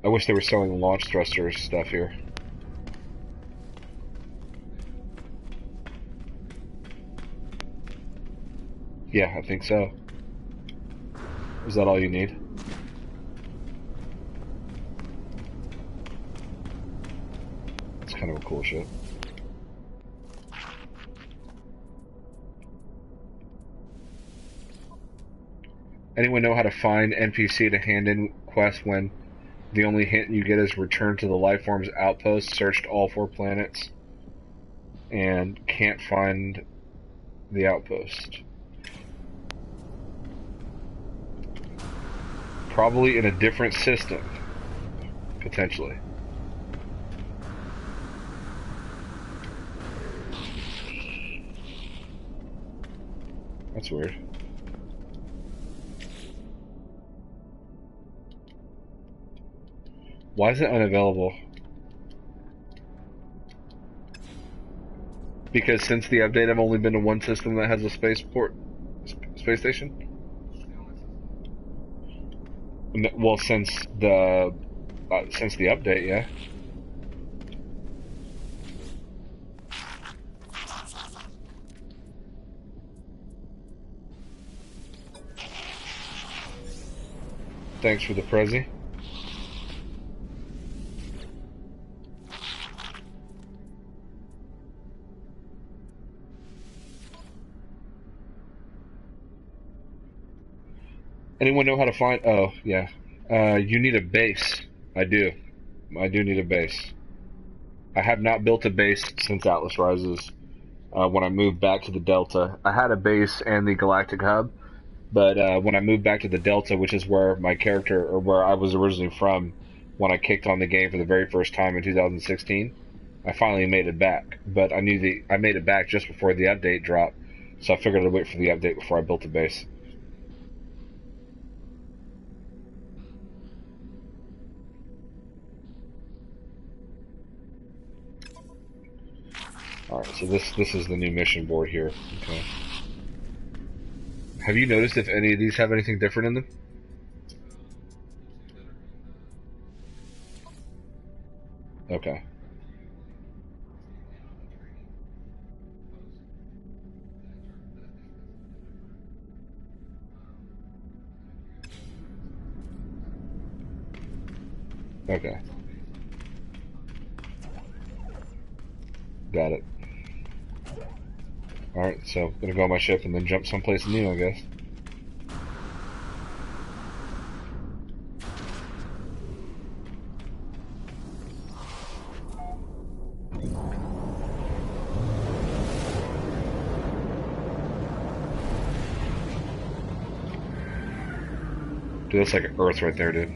Speaker 1: I wish they were selling launch thruster stuff here. Yeah, I think so. Is that all you need? That's kind of a cool ship. Anyone know how to find NPC to hand in quests when the only hint you get is return to the Lifeform's outpost, searched all 4 planets, and can't find the outpost? Probably in a different system, potentially. That's weird. Why is it unavailable? Because since the update, I've only been to one system that has a space station. Well, since the update, yeah. Thanks for the Prezi. Anyone know how to find... Oh, yeah. You need a base. I do. I do need a base. I have not built a base since Atlas Rises. When I moved back to the Delta. I had a base and the Galactic Hub, but when I moved back to the Delta, which is where my character, or where I was originally from, when I kicked on the game for the very first time in 2016, I finally made it back. But I made it back just before the update dropped, so I figured I'd wait for the update before I built a base. Alright, so this is the new mission board here. Okay. Have you noticed if any of these have anything different in them? Okay. Okay. Got it. Alright, so gonna go on my ship and then jump someplace new, I guess. Dude, that's like Earth right there, dude.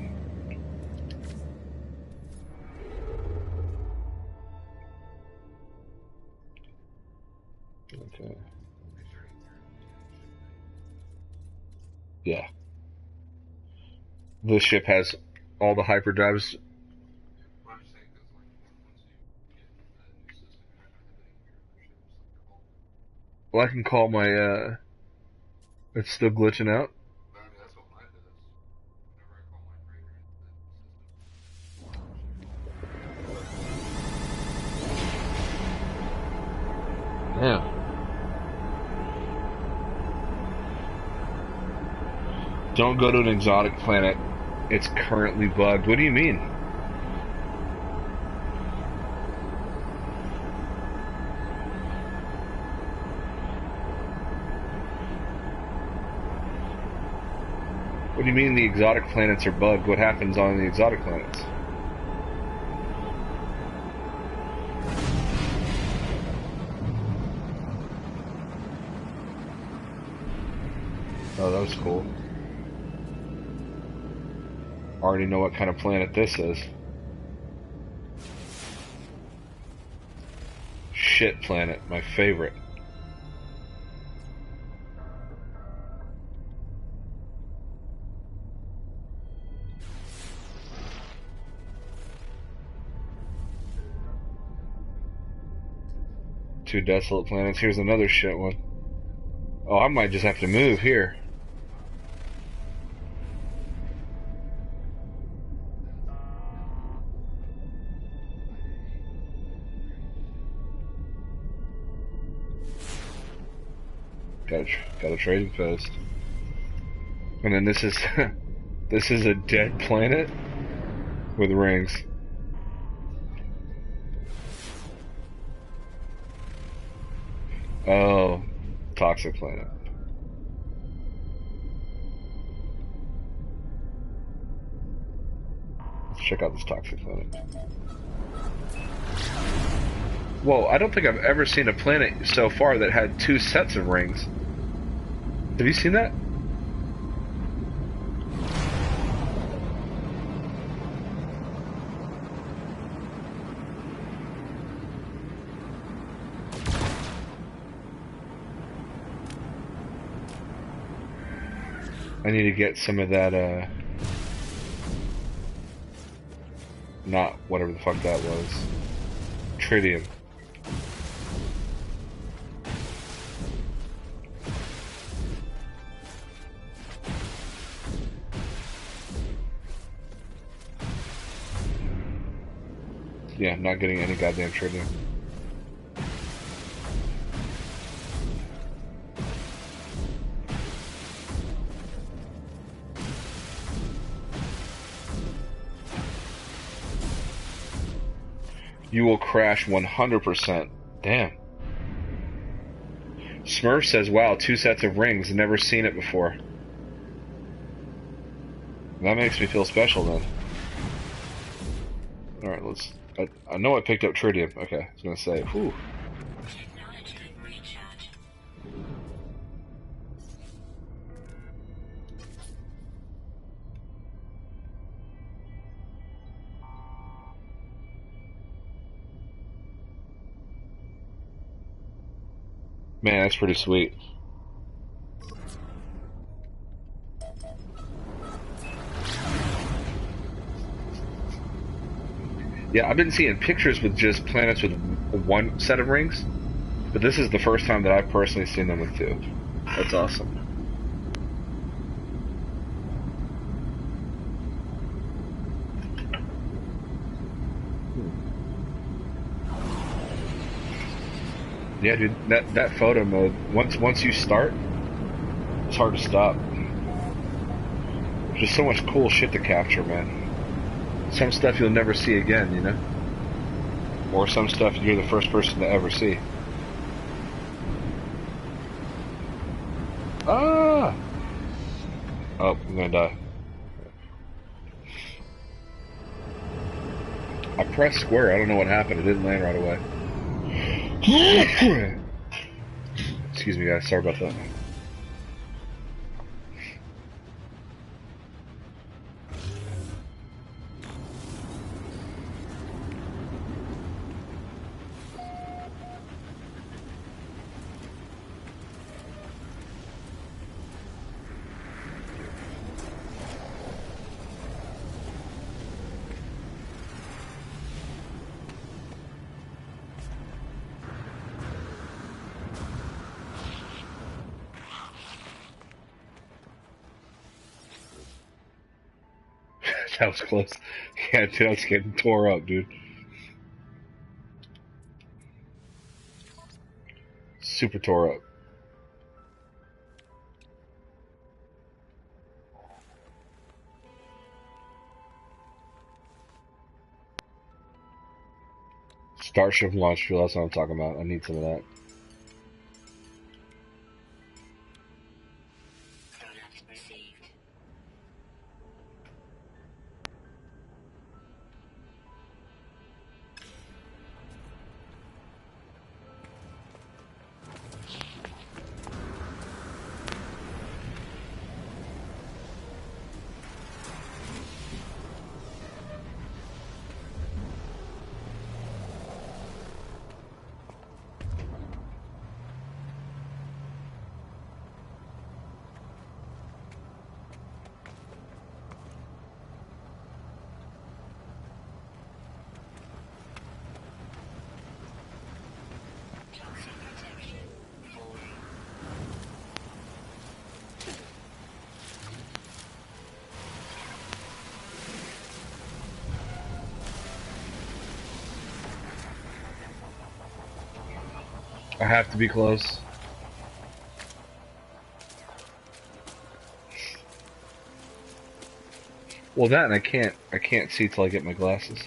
Speaker 1: Okay. Yeah. This ship has all the hyperdrives. Well, I can call my, it's still glitching out. Yeah. Don't go to an exotic planet. It's currently bugged. What do you mean? What do you mean the exotic planets are bugged? What happens on the exotic planets? Oh, that was cool. Already know what kind of planet this is. Shit planet, my favorite. Two desolate planets. Here's another shit one. Oh, I might just have to move here. Got a trading post. And then this is this is a dead planet with rings. Oh, toxic planet. Let's check out this toxic planet. Whoa, I don't think I've ever seen a planet so far that had two sets of rings. Have you seen that? I need to get some of that, not whatever the fuck that was. Tritium. Yeah, I'm not getting any goddamn tritium. You will crash 100%. Damn. Smurf says, wow, two sets of rings. Never seen it before. That makes me feel special then. Alright, let's... I know I picked up tritium. Okay, I was gonna say, whew. Man, that's pretty sweet. Yeah, I've been seeing pictures with just planets with one set of rings. But this is the first time that I've personally seen them with two. That's awesome. Yeah, dude, that photo mode, once you start, it's hard to stop. There's just so much cool shit to capture, man. Some stuff you'll never see again, you know? Or some stuff you're the first person to ever see. Ah! Oh, I'm gonna die. I pressed square, I don't know what happened, it didn't land right away. Excuse me, guys, sorry about that. That was close. Yeah, dude, I was getting tore up, dude. Super tore up. Starship launch fuel, that's what I'm talking about. I need some of that. I have to be close. Well, that and I can't see till I get my glasses.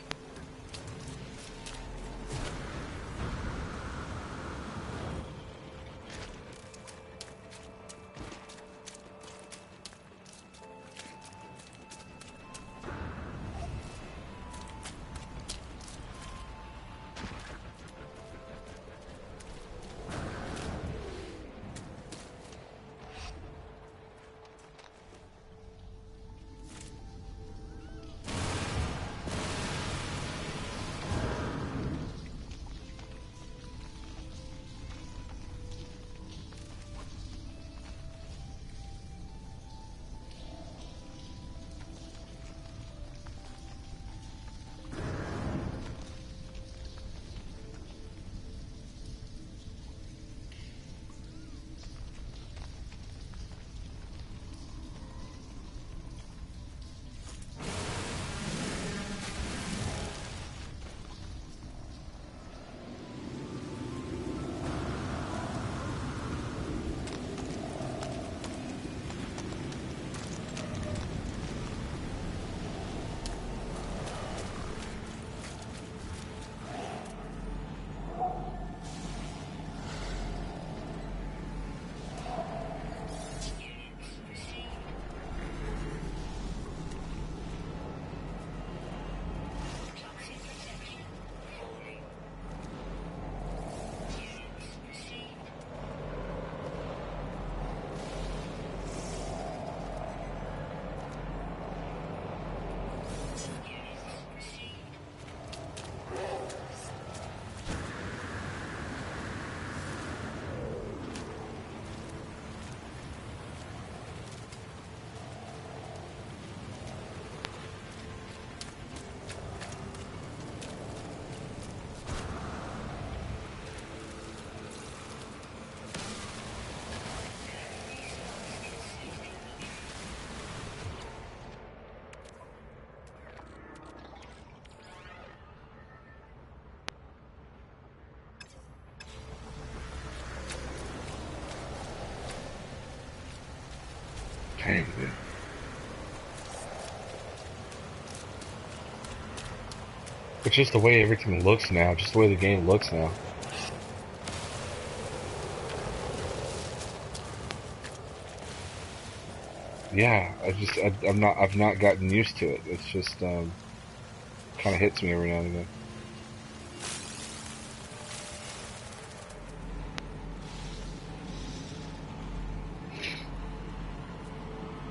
Speaker 1: Dang, dude. It's just the way everything looks now, just the way the game looks now. Yeah, I've not gotten used to it. It's just, kind of hits me every now and again.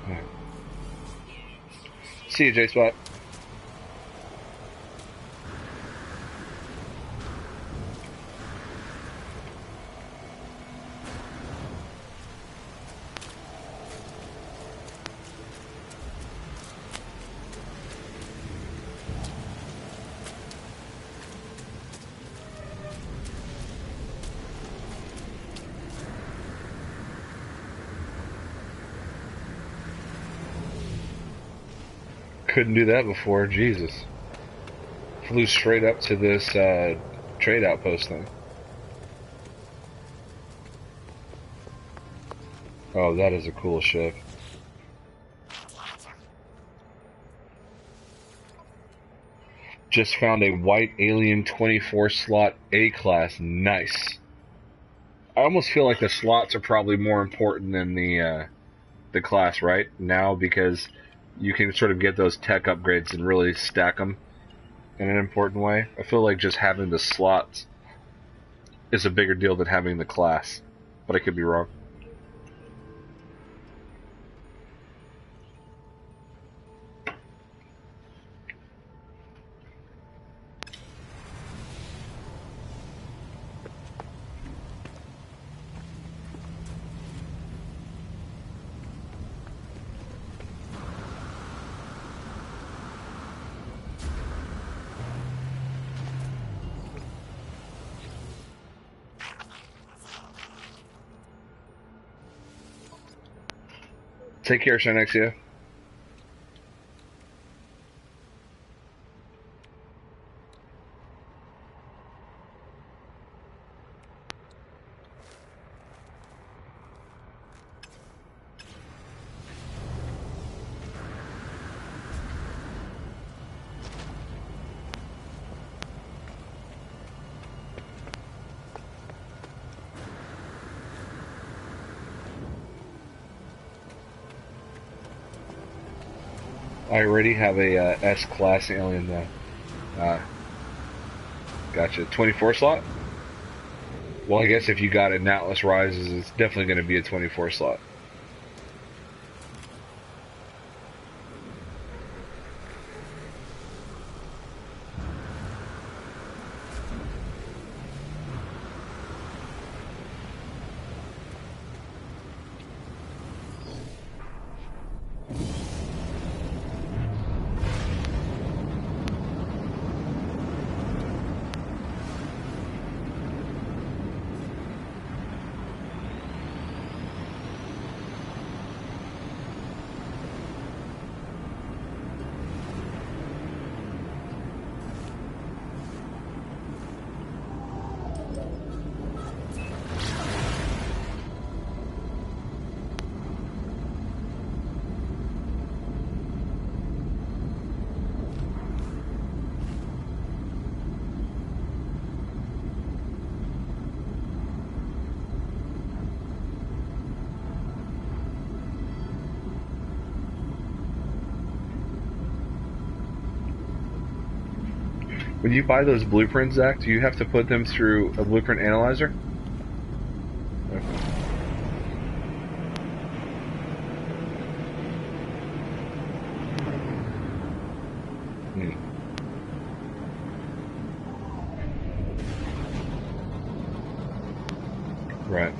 Speaker 1: Right. See you, J-Spot. Couldn't do that before, Jesus. Flew straight up to this trade outpost thing. Oh, that is a cool ship. Just found a white alien 24 slot A-class. Nice. I almost feel like the slots are probably more important than the class right now, because you can sort of get those tech upgrades and really stack them in an important way. I feel like just having the slots is a bigger deal than having the class, but I could be wrong. Take care, Shanexia. I already have a S-class alien though. Gotcha. 24 slot? Well, I guess if you got it in Atlas Rises, it's definitely going to be a 24 slot. When you buy those blueprints, Zach, do you have to put them through a blueprint analyzer? Okay. Right.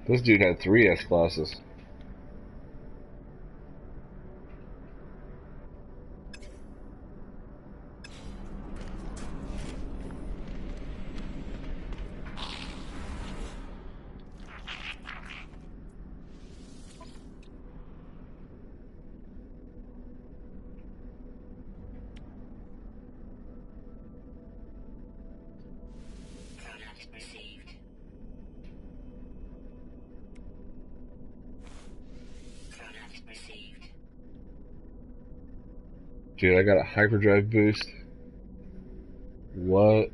Speaker 1: This dude had 3 S-classes. Dude, I got a hyperdrive boost. What?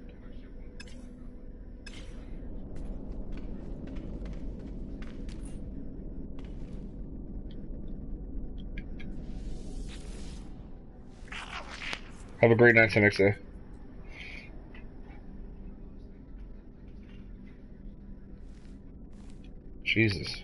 Speaker 1: Have a great night till next day. Jesus.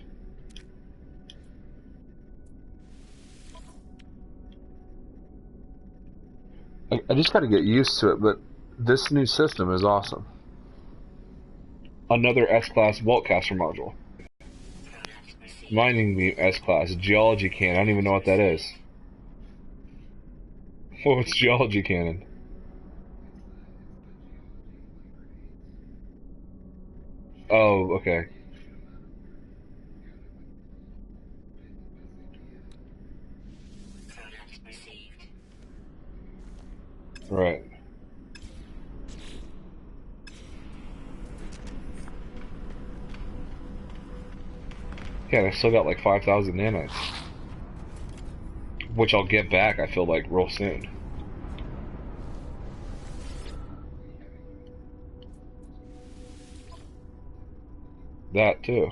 Speaker 1: I just gotta get used to it, but this new system is awesome. Another S-Class Vaultcaster module. Mining Beam S-Class. Geology Cannon. I don't even know what that is. What's Geology Cannon? Oh, okay. Right. Yeah, I still got like 5,000 nanites. Which I'll get back, I feel like, real soon. That, too.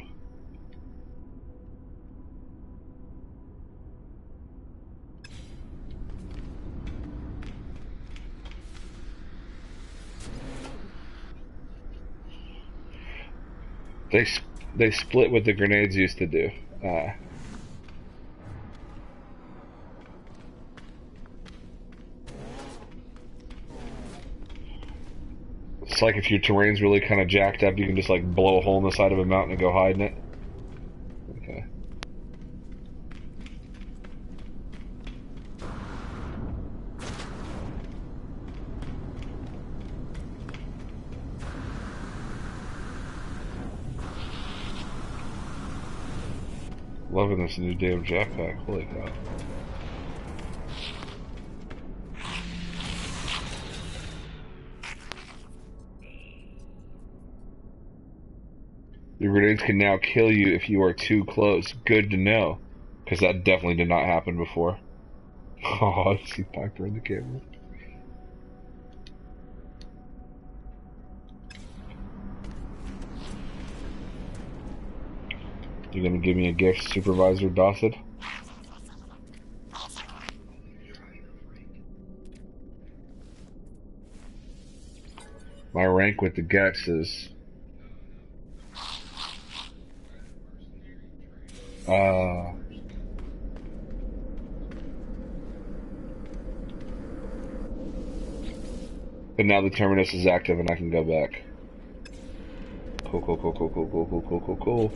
Speaker 1: They split what the grenades used to do. It's like if your terrain's really kind of jacked up, you can just like blow a hole in the side of a mountain and go hide in it. Okay. Loving this new damn jetpack. Holy cow. Your grenades can now kill you if you are too close. Good to know. Because that definitely did not happen before. Oh, I see Piper in the camera. You gonna give me a gift, Supervisor Dawson? My rank with the Gets is... But now the Terminus is active and I can go back. Cool, cool, cool, cool, cool, cool, cool, cool, cool, cool.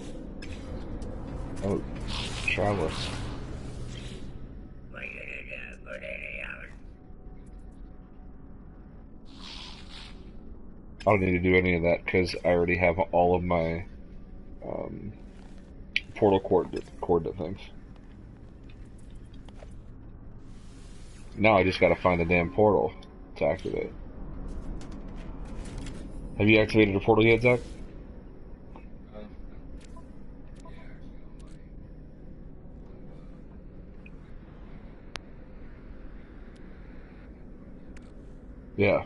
Speaker 1: Oh, Traveler. I don't need to do any of that because I already have all of my portal coordinate things. Now I just gotta find the damn portal to activate. Have you activated a portal yet, Zach? Yeah.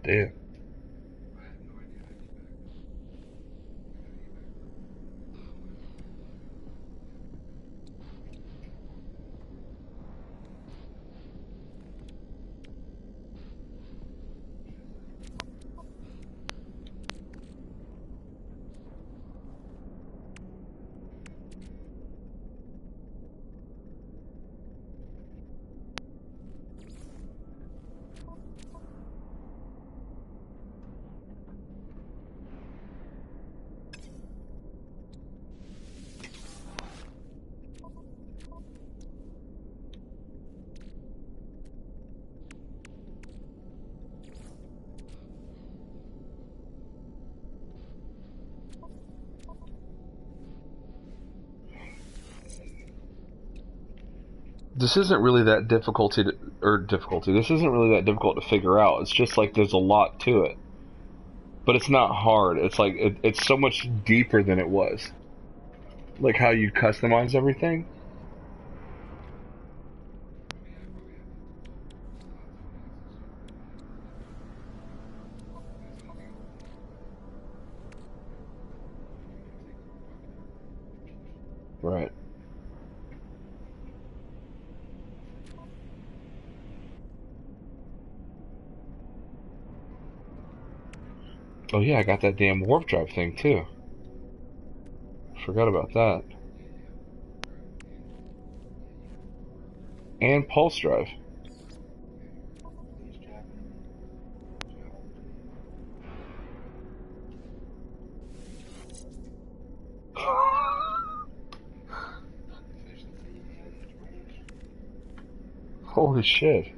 Speaker 1: Damn. This isn't really that This isn't really that difficult to figure out. It's just like there's a lot to it, but it's not hard. It's like it's so much deeper than it was. Like how you customize everything. Right. Oh yeah, I got that damn warp drive thing too. Forgot about that. And pulse drive. Holy shit.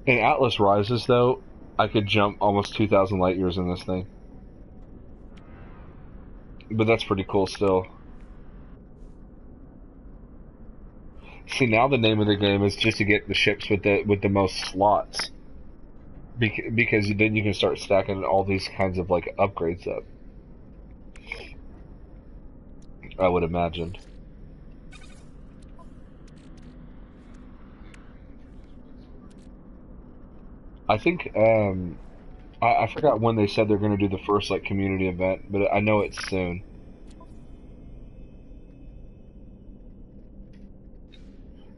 Speaker 1: In Atlas Rises, though, I could jump almost 2,000 light years in this thing. But that's pretty cool still. See, now the name of the game is just to get the ships with the most slots. Because then you can start stacking all these kinds of like upgrades up. I would imagine. I think I forgot when they said they're going to do the first like community event, but I know it's soon.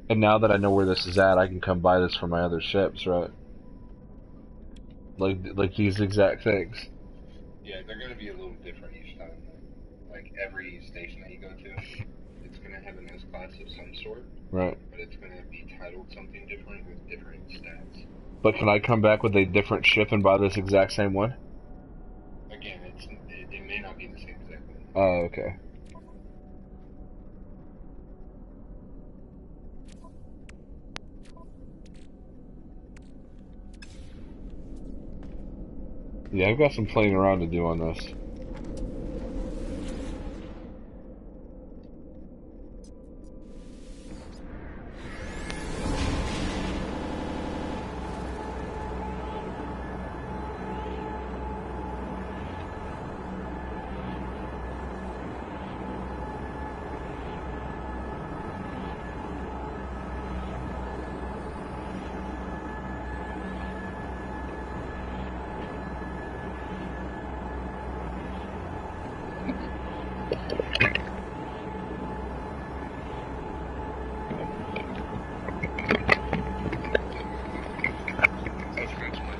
Speaker 1: And now that I know where this is at, I can come buy this for my other ships, right? Like these exact things.
Speaker 2: Yeah, they're going to be a little different each time. Like every station that you go to, it's going to have an S class of some sort.
Speaker 1: Right.
Speaker 2: But it's going to be titled something different with different stats.
Speaker 1: But can I come back with a different ship and buy this exact same one?
Speaker 2: Again, it may not be the same exact one.
Speaker 1: Oh, okay. Yeah, I've got some playing around to do on this.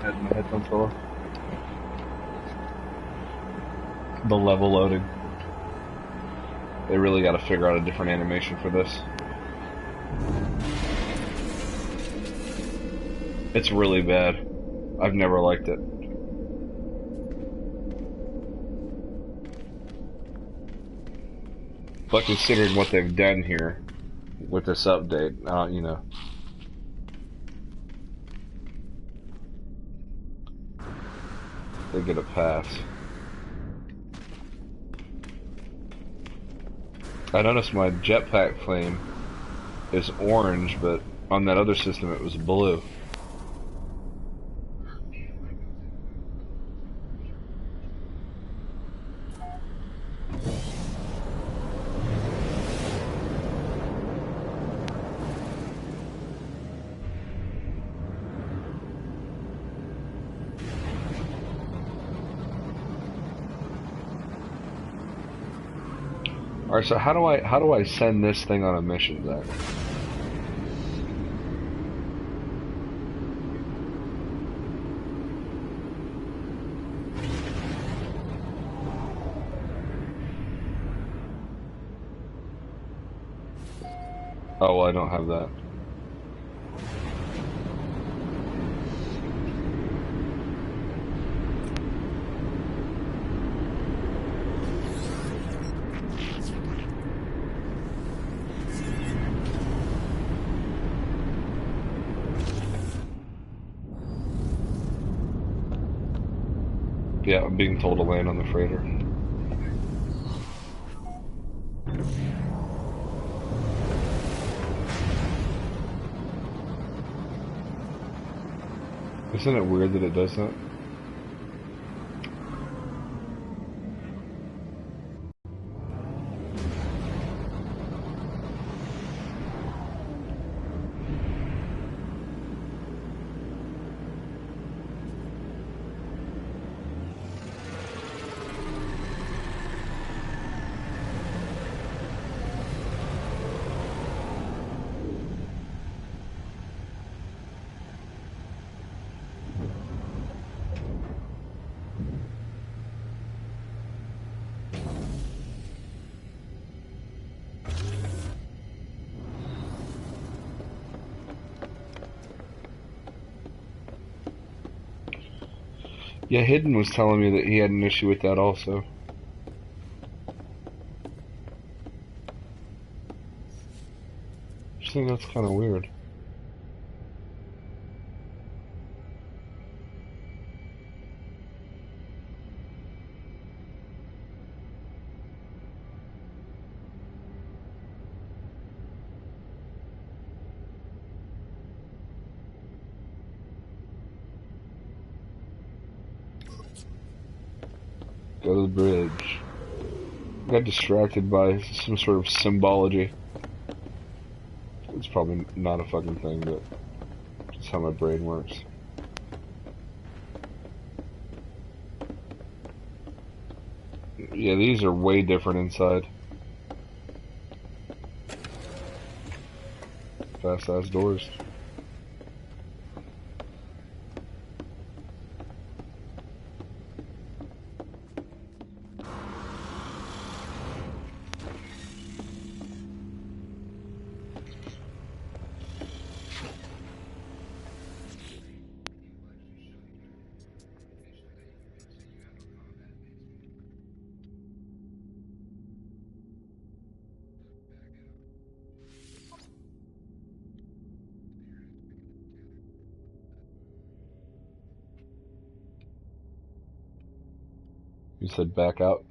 Speaker 1: My headphones fell off. The level loading. They really got to figure out a different animation for this. It's really bad. I've never liked it. But considering what they've done here with this update, you know. They get a pass. I noticed my jetpack flame is orange, but on that other system it was blue. Alright, so how do I send this thing on a mission, Zach? Oh, well, I don't have that. Yeah, I'm being told to land on the freighter. Isn't it weird that it does that? Yeah, Hidden was telling me that he had an issue with that also. I just think that's kind of weird. Go to the bridge. Got distracted by some sort of symbology. It's probably not a fucking thing, but it's how my brain works. Yeah, these are way different inside. Fast ass doors. You said back out?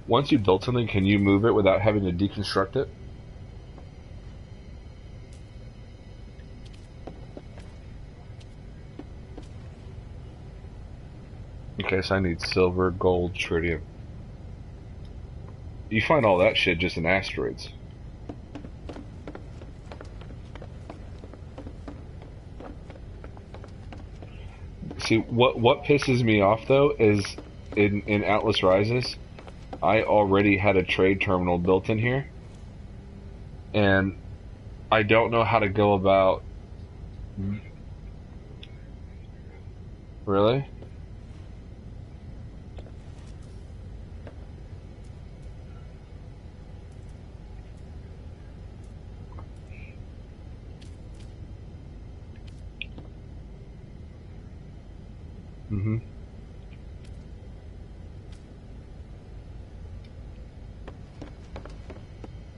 Speaker 1: Once you build something, can you move it without having to deconstruct it? Okay, so I need silver, gold, tritium. You find all that shit just in asteroids. See, what pisses me off though is in Atlas Rises, I already had a trade terminal built in here, and I don't know how to go about. Really? Mm-hmm.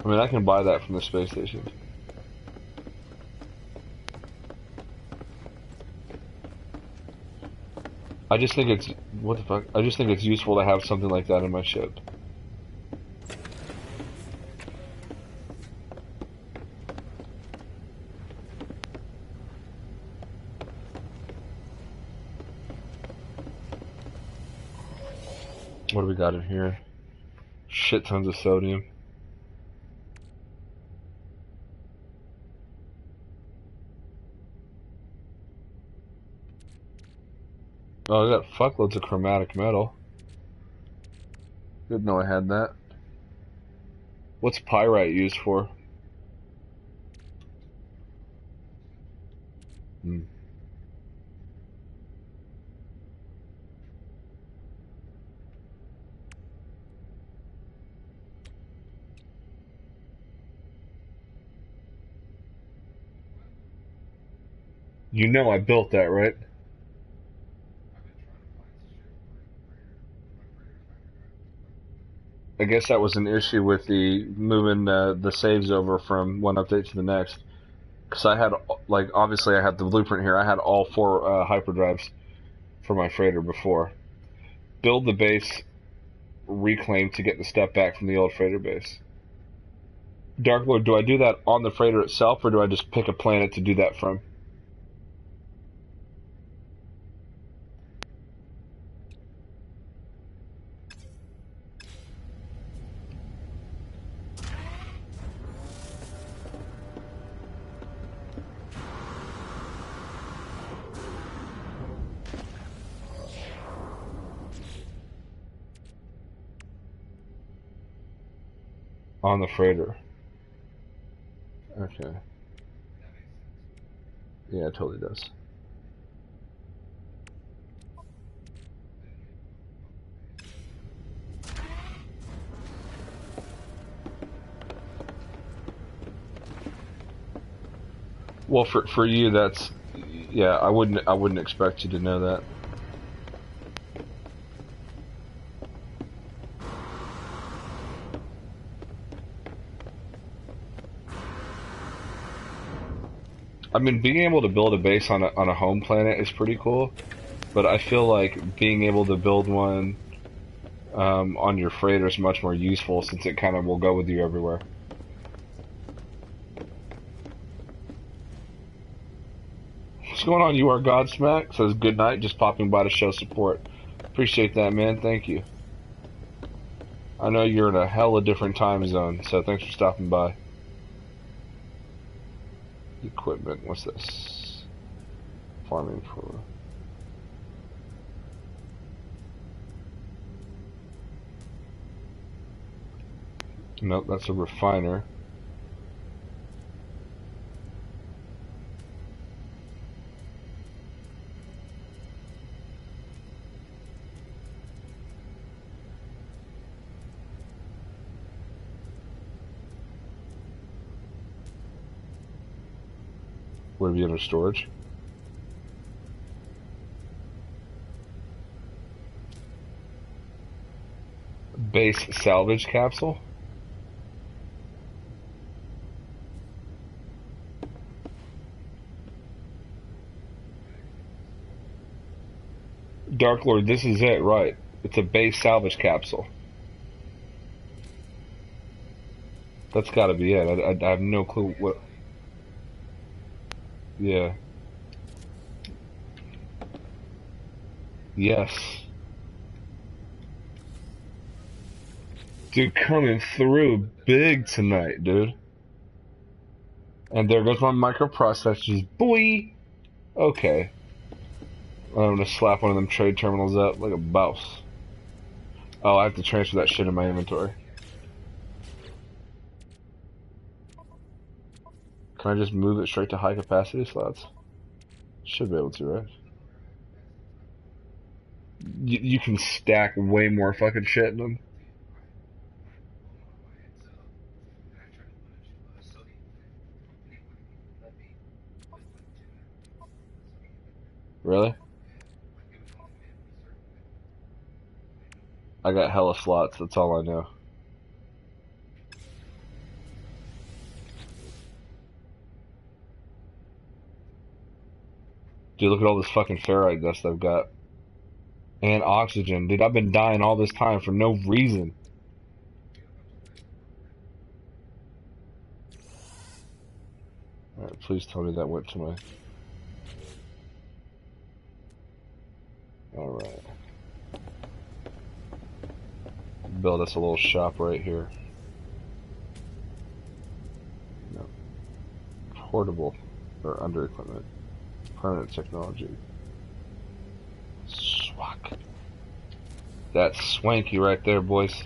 Speaker 1: I mean, I can buy that from the space station. I just think it's... What the fuck? I just think it's useful to have something like that in my ship. What do we got in here? Shit tons of sodium. Oh, I got fuckloads of chromatic metal. Didn't know I had that. What's pyrite used for? Hmm. You know I built that, right? I guess that was an issue with the moving the saves over from one update to the next. Because I had, like, obviously I had the blueprint here. I had all 4 hyperdrives for my freighter before. Build the base, reclaim to get the step back from the old freighter base. Dark Lord, do I do that on the freighter itself, or do I just pick a planet to do that from? On the freighter. Okay. Yeah, it totally does. Well, for you, that's, yeah. I wouldn't expect you to know that. I mean, being able to build a base on a home planet is pretty cool, but I feel like being able to build one on your freighter is much more useful since it kind of will go with you everywhere. What's going on? You are Godsmack? Says good night, just popping by to show support. Appreciate that, man. Thank you. I know you're in a hella different time zone, so thanks for stopping by. Equipment. What's this? Farming for. Nope, that's a refiner. Would it be under storage? Base salvage capsule? Dark Lord, this is it, right? It's a base salvage capsule. That's gotta be it. I have no clue what... Yeah. Yes. Dude, coming through big tonight, dude. And there goes my microprocessors. Boy! Okay. I'm gonna slap one of them trade terminals up like a boss. Oh, I have to transfer that shit in my inventory. Can I just move it straight to high capacity slots? Should be able to, right? You can stack way more fucking shit in them. Really? I got hella slots, that's all I know. Dude, look at all this fucking ferrite dust I've got. And oxygen. Dude, I've been dying all this time for no reason. Alright, please tell me that went to my... Alright. Build us a little shop right here. No. Portable. Or under equipment. Permanent technology. Swak. That's swanky right there, boys.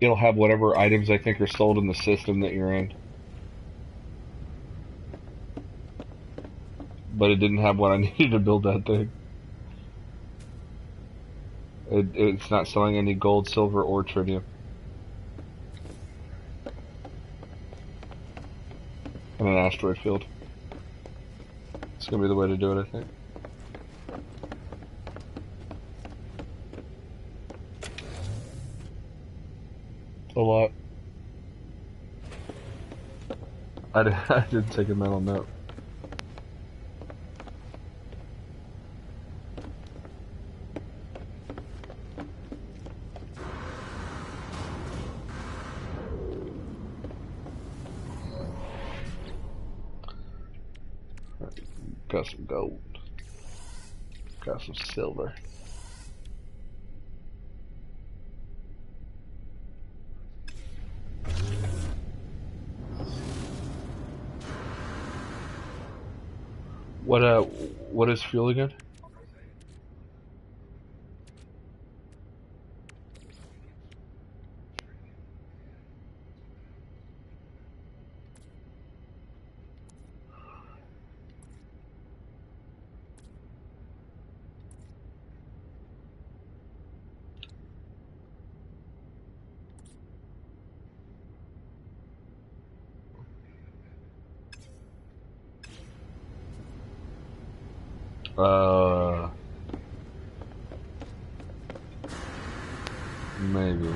Speaker 1: It'll have whatever items I think are sold in the system that you're in. But it didn't have what I needed to build that thing. It's not selling any gold, silver, or tritium. And an asteroid field. It's gonna be the way to do it, I think. A lot. I did take a mental note. Got some gold. Got some silver. What is fuel again? Maybe.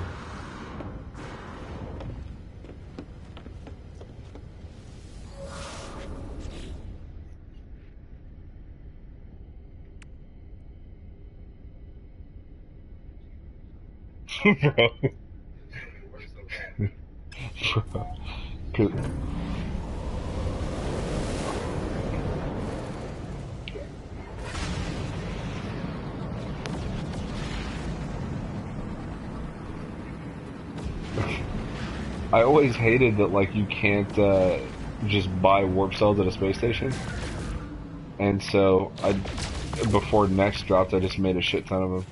Speaker 1: Bro. Bro. I always hated that, like, you can't just buy warp cells at a space station. And so, before Next dropped, I just made a shit ton of them.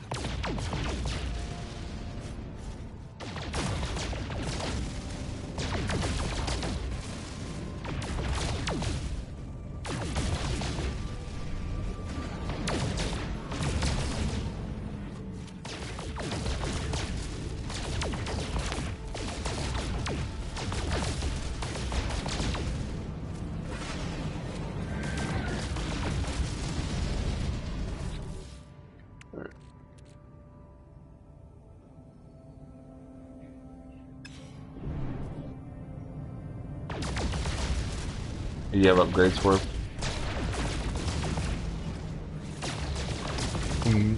Speaker 1: You have upgrades for it? Mm-hmm.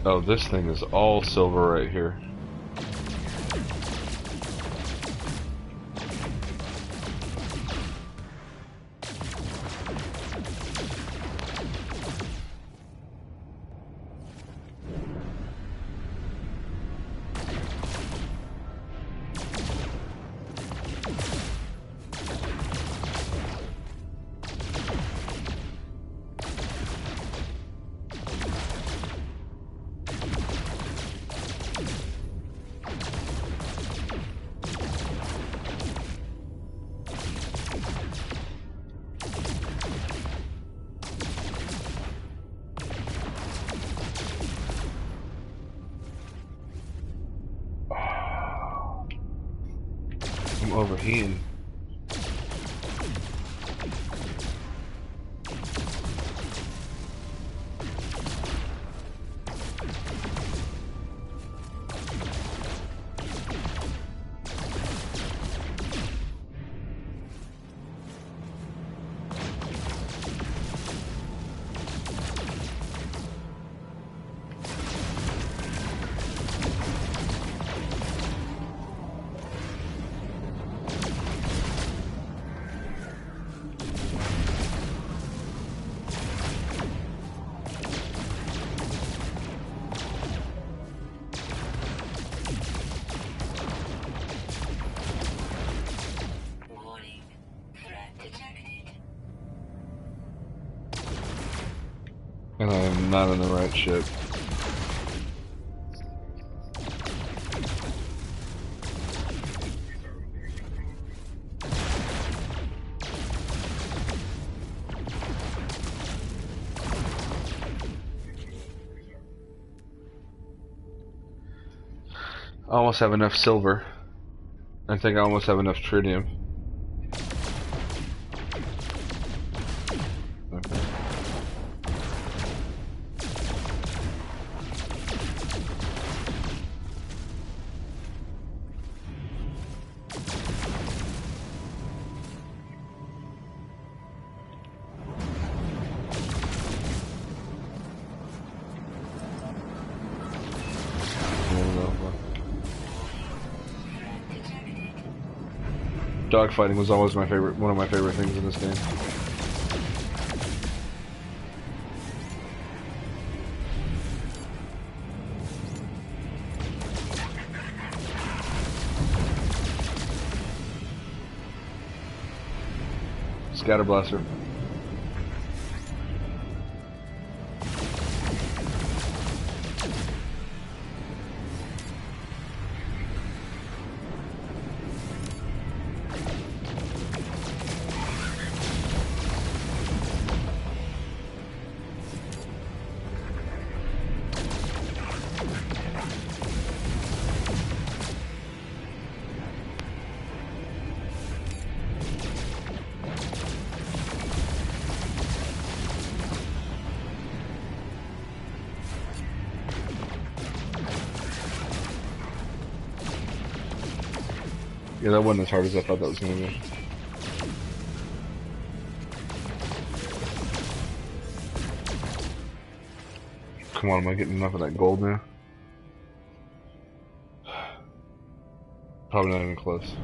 Speaker 1: Oh, this thing is all silver right here. I'm overheating. And I am not on the right ship. I almost have enough silver. I think I almost have enough tritium. Okay. Dogfighting was always my favorite, one of my favorite things in this game. Scatter blaster. Yeah, that wasn't as hard as I thought that was going to be. Come on, am I getting enough of that gold now? Probably not even close.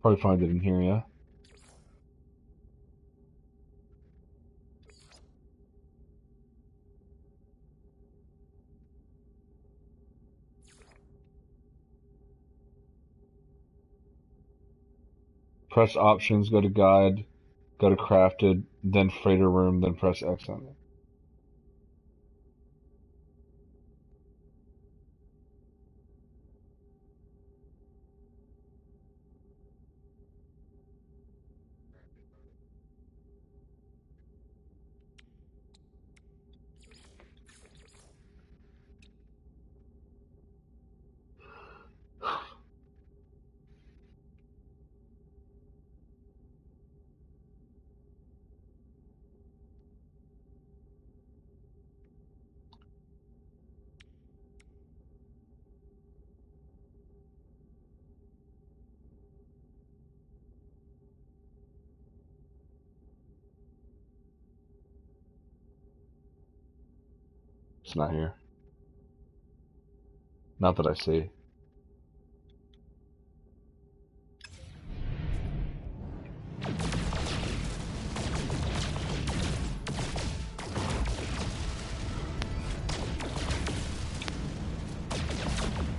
Speaker 1: Probably find it in here, yeah? Press options, go to guide, go to crafted, then freighter room, then press X on it. It's not here. Not that I see.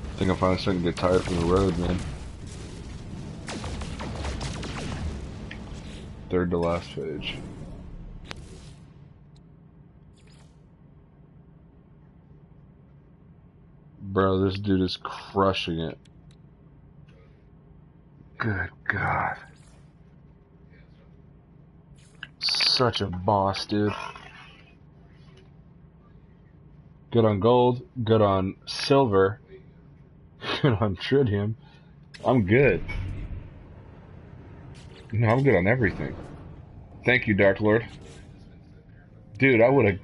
Speaker 1: I think I'm finally starting to get tired from the road, man. Third to last page. Bro, this dude is crushing it. Good God. Such a boss, dude. Good on gold, good on silver, good on tritium. I'm good. No, I'm good on everything. Thank you, Dark Lord. Dude, I would have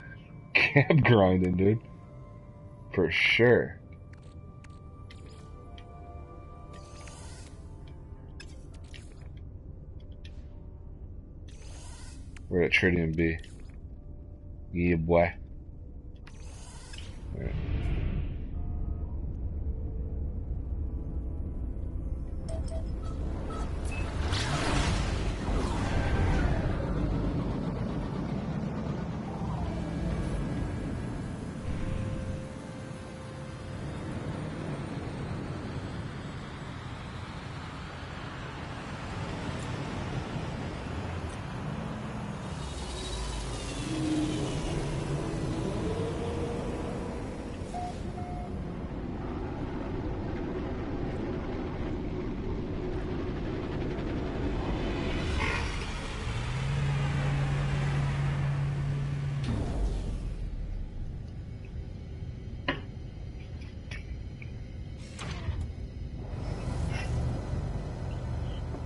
Speaker 1: kept grinding, dude. For sure. Where'd that tritium be? Yeah, boy. Right.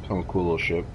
Speaker 1: Kind of a cool little ship.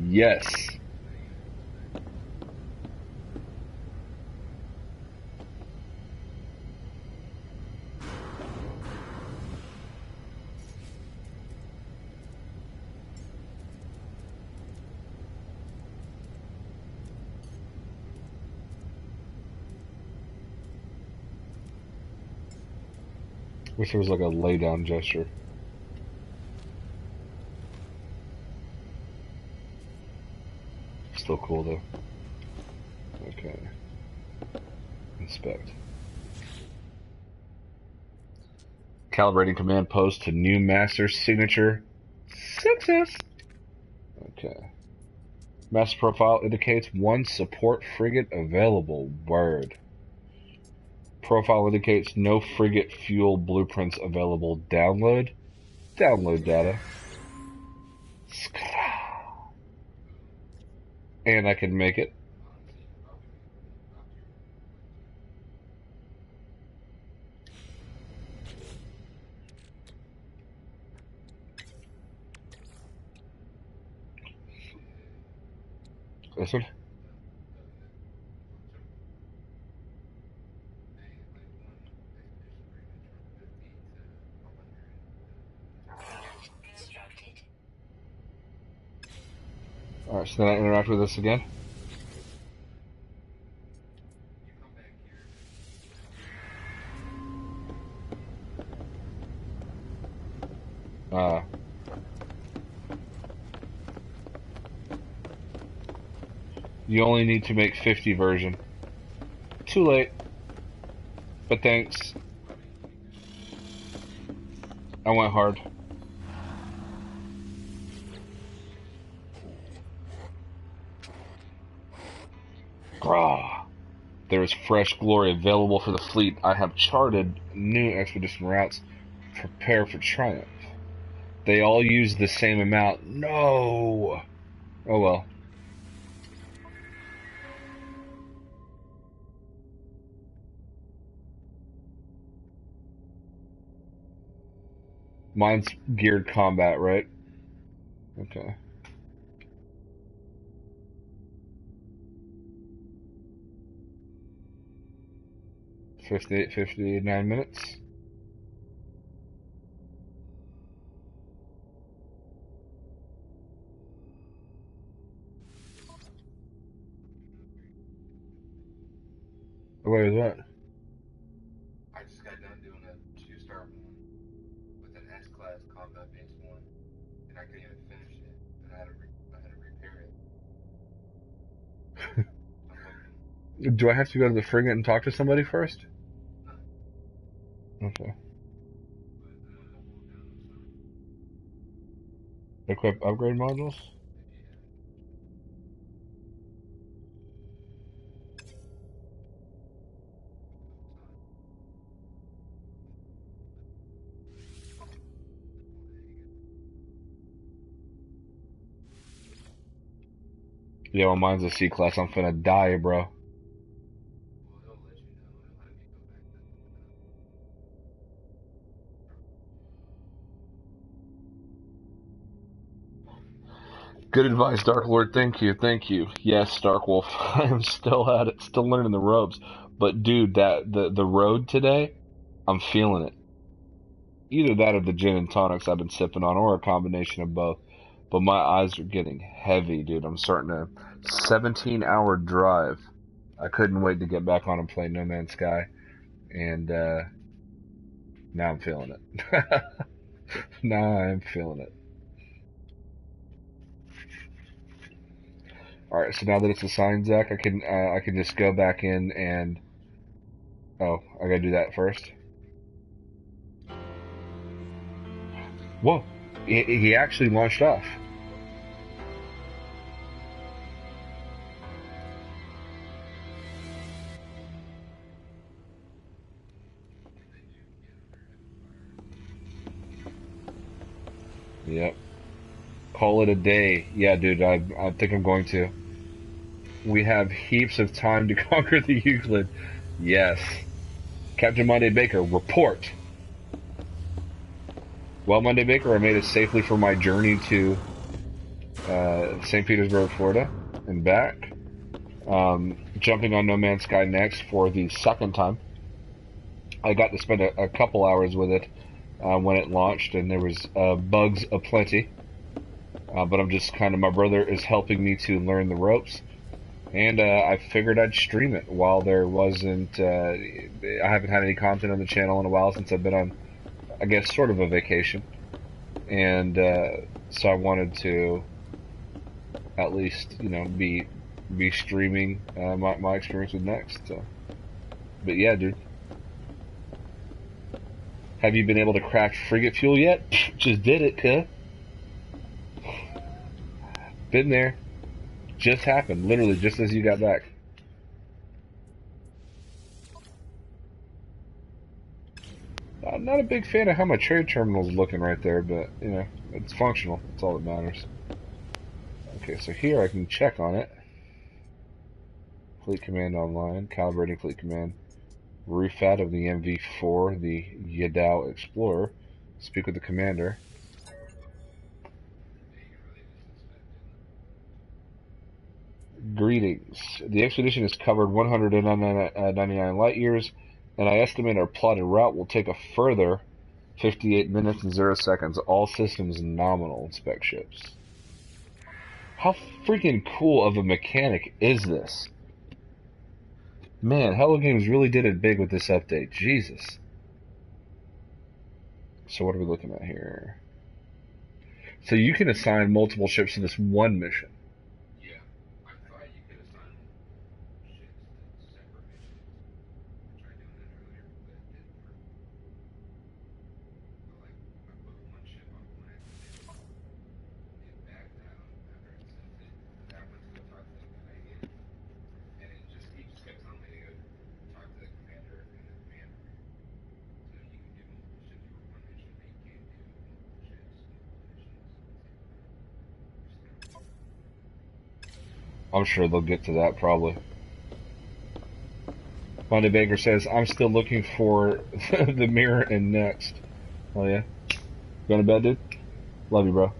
Speaker 1: Yes. Wish there was like a lay down gesture. Still cool though. Okay. Inspect. Calibrating command post to new master signature. Success! Okay. Master profile indicates one support frigate available. Word. Profile indicates no frigate fuel blueprints available. Download. Download data. And I can make it. This one? Alright, so then I interact with this again. You only need to make 50 version. Too late. But thanks. I went hard. Grah. There is fresh glory available for the fleet. I have charted new expedition routes. Prepare for triumph. They all use the same amount. No! Oh well. Mine's geared combat, right? Okay. 59 minutes. Wait, what?
Speaker 2: I just got done doing a 2-star one with an S-class combat-based one, and I couldn't even finish it. And I had to repair it. I'm hoping.
Speaker 1: Do I have to go to the frigate and talk to somebody first?
Speaker 2: No.
Speaker 1: Okay.
Speaker 2: But we'll do some.
Speaker 1: Equip upgrade modules? Yeah, well, mine's a C class. I'm finna die, bro.
Speaker 2: Well, he'll let you know. He'll let me go back to.
Speaker 1: Good advice, Dark Lord. Thank you, thank you. Yes, Dark Wolf. I am still at it, still learning the ropes. But dude, the road today, I'm feeling it. Either that or the gin and tonics I've been sipping on, or a combination of both. But my eyes are getting heavy, dude. I'm starting a 17-hour drive. I couldn't wait to get back on and play No Man's Sky, and now I'm feeling it. Now I'm feeling it. All right, so now that it's assigned, Zach, I can just go back in and oh, I gotta do that first. Whoa, he actually launched off. Yep. Call it a day. Yeah, dude, I think I'm going to. We have heaps of time to conquer the Euclid. Yes. Captain Monday Baker, report. Well, Monday Baker, I made it safely for my journey to St. Petersburg, Florida, and back. Jumping on No Man's Sky next for the second time. I got to spend a couple hours with it when it launched, and there was bugs aplenty. But I'm just kind of, my brother is helping me to learn the ropes. And I figured I'd stream it while there wasn't, I haven't had any content on the channel in a while since I've been on, I guess, sort of a vacation. And so I wanted to at least, you know, be streaming my experience with Next. So. But yeah, dude. Have you been able to craft frigate fuel yet? Just did it, cuh. Been there. Just happened, literally, just as you got back. I'm not a big fan of how my trade terminal is looking right there, but, you know, it's functional. That's all that matters. Okay, so here I can check on it. Fleet Command online, calibrating Fleet Command. Refat of the MV4, the Yadao Explorer. Speak with the commander. Greetings. The expedition has covered 199 light years, and I estimate our plotted route will take a further 58 minutes and 0 seconds. All systems nominal. Spec ships. How freaking cool of a mechanic is this? Man, Hello Games really did it big with this update. Jesus. So what are we looking at here? So you can assign multiple ships to this one mission.
Speaker 2: Yeah, I thought you could assign ships to separate missions. I tried doing that earlier, but it didn't work. But like, I put one ship on one expedition, it backed out after I sent it. That went to the top thing that I hit, and it just kept telling me to go
Speaker 1: I'm sure they'll get to that probably. Panda Baker says, I'm still looking for the mirror and next. Oh yeah? Going to bed, dude? Love you, bro.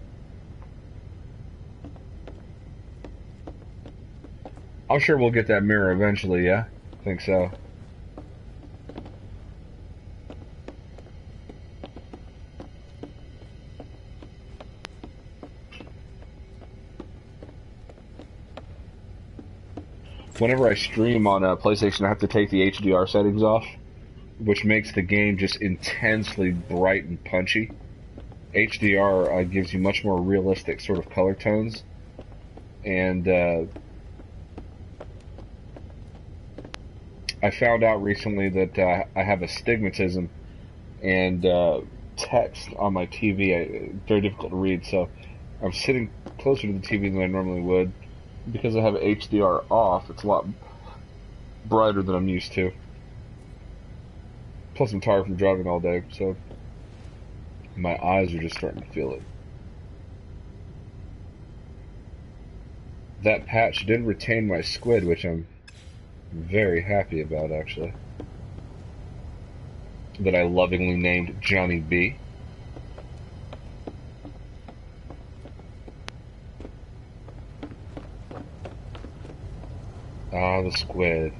Speaker 1: I'm sure we'll get that mirror eventually, yeah? Think so. Whenever I stream on PlayStation, I have to take the HDR settings off, which makes the game just intensely bright and punchy. HDR gives you much more realistic sort of color tones, and I found out recently that I have astigmatism, and text on my TV very difficult to read, so I'm sitting closer to the TV than I normally would. Because I have HDR off, it's a lot brighter than I'm used to. Plus I'm tired from driving all day, so my eyes are just starting to feel it. That patch did retain my squid, which I'm very happy about, actually. That I lovingly named Johnny B. Ah, the squid.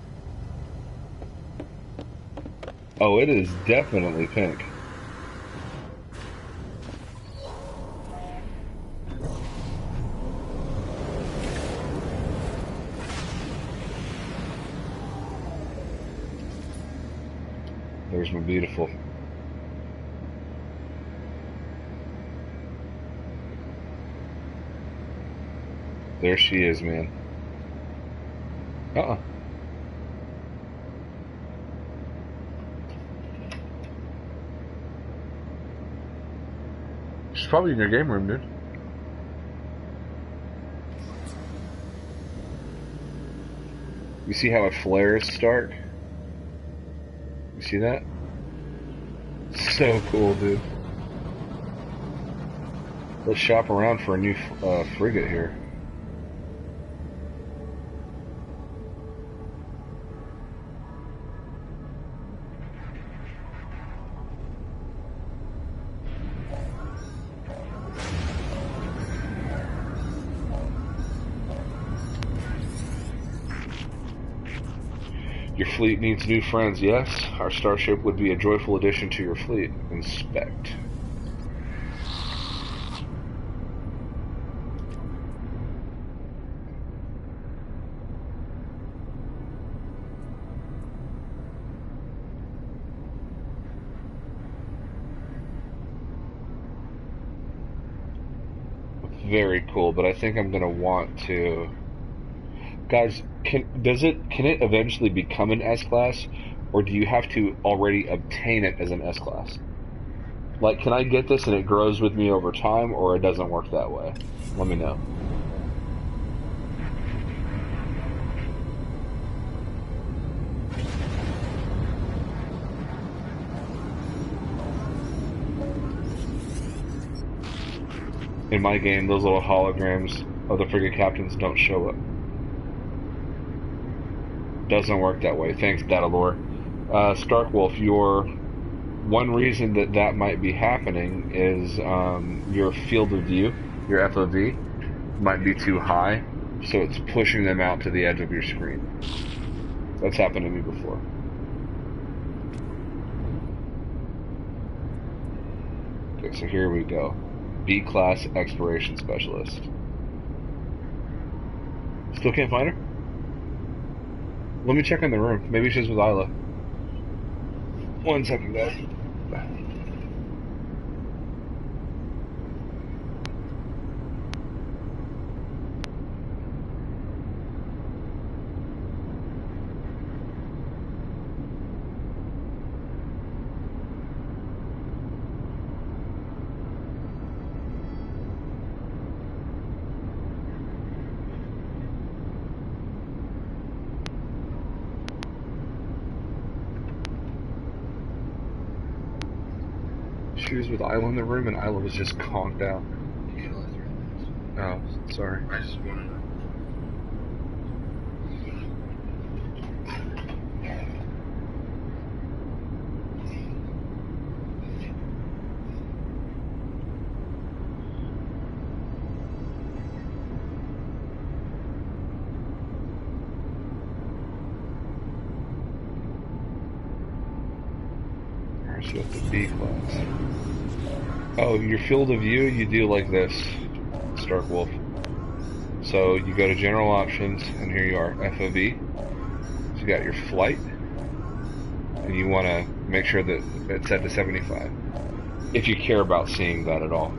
Speaker 1: Oh, it is definitely pink. There's my beautiful. There she is, man. Uh-uh. She's probably in your game room, dude. You see how it flares, Stark? You see that? So cool, dude. Let's shop around for a new frigate here. Your fleet needs new friends, yes? Our starship would be a joyful addition to your fleet. Inspect. Very cool, but I think I'm gonna want to... Guys, can it eventually become an S-Class, or do you have to already obtain it as an S-Class? Like, can I get this and it grows with me over time, or it doesn't work that way? Let me know. In my game, those little holograms of the frigate captains don't show up. Doesn't work that way. Thanks, Datalore. Starkwolf, one reason that might be happening is your field of view, your FOV, might be too high, so it's pushing them out to the edge of your screen. That's happened to me before. Okay, so here we go. B-Class Exploration Specialist. Still can't find her? Let me check in the room. Maybe she's with Isla. 1 second, guys. She was with Isla in the room, and Isla was just conked out.
Speaker 2: You get a lesser in this.
Speaker 1: Oh, sorry.
Speaker 2: I just wanted to.
Speaker 1: class with the B class. Oh, your field of view, you do like this, Stark Wolf. So you go to general options, and here you are, FOV. So you got your flight, and you want to make sure that it's set to 75. If you care about seeing that at all.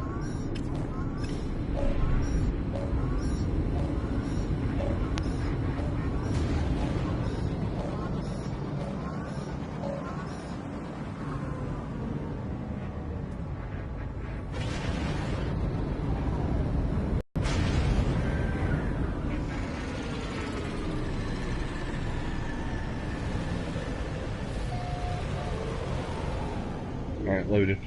Speaker 1: Alright, loaded.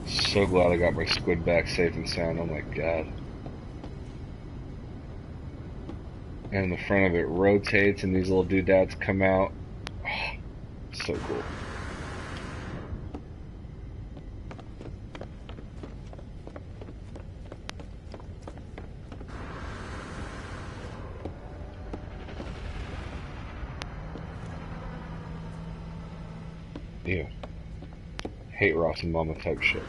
Speaker 1: So glad I got my squid back safe and sound, oh my god. And the front of it rotates and these little doodads come out. Oh, so cool. Ew. Hate Ross and Mama type ships.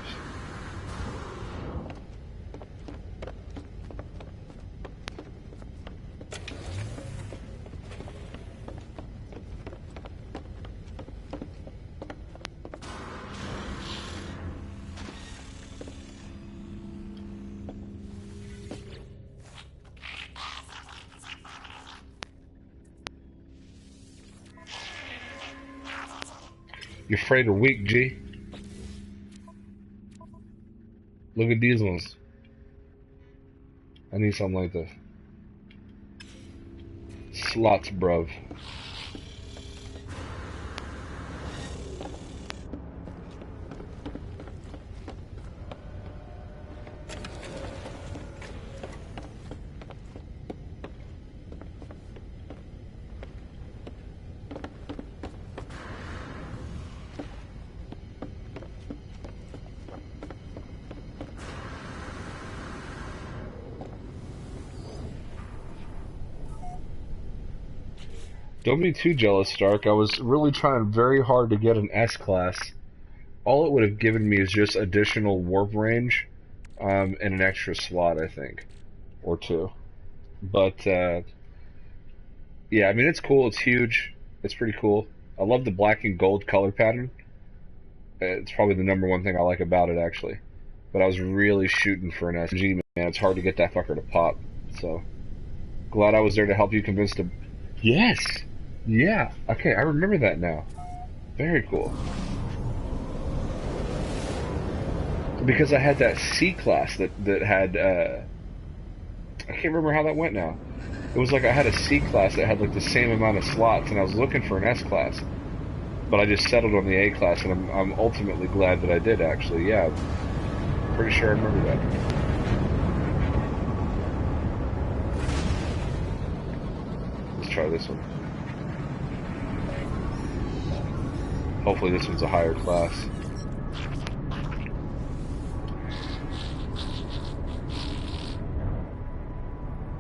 Speaker 1: Your freight are weak, G. Look at these ones. I need something like this. Slots, bruv. Don't be too jealous, Stark. I was really trying very hard to get an S-Class. All it would have given me is just additional warp range, and an extra slot, I think. Or two. But, yeah, I mean, it's cool. It's huge. It's pretty cool. I love the black and gold color pattern. It's probably the #1 thing I like about it, actually. But I was really shooting for an SG, man. It's hard to get that fucker to pop. So, glad I was there to help you convince the... Yes! Yeah, okay, I remember that now. Very cool. Because I had that C-Class that had, I can't remember how that went now. It was like I had a C-Class that had like the same amount of slots, and I was looking for an S-Class. But I just settled on the A-Class, and I'm ultimately glad that I did, actually. Yeah, pretty sure I remember that. Let's try this one. Hopefully this one's a higher class.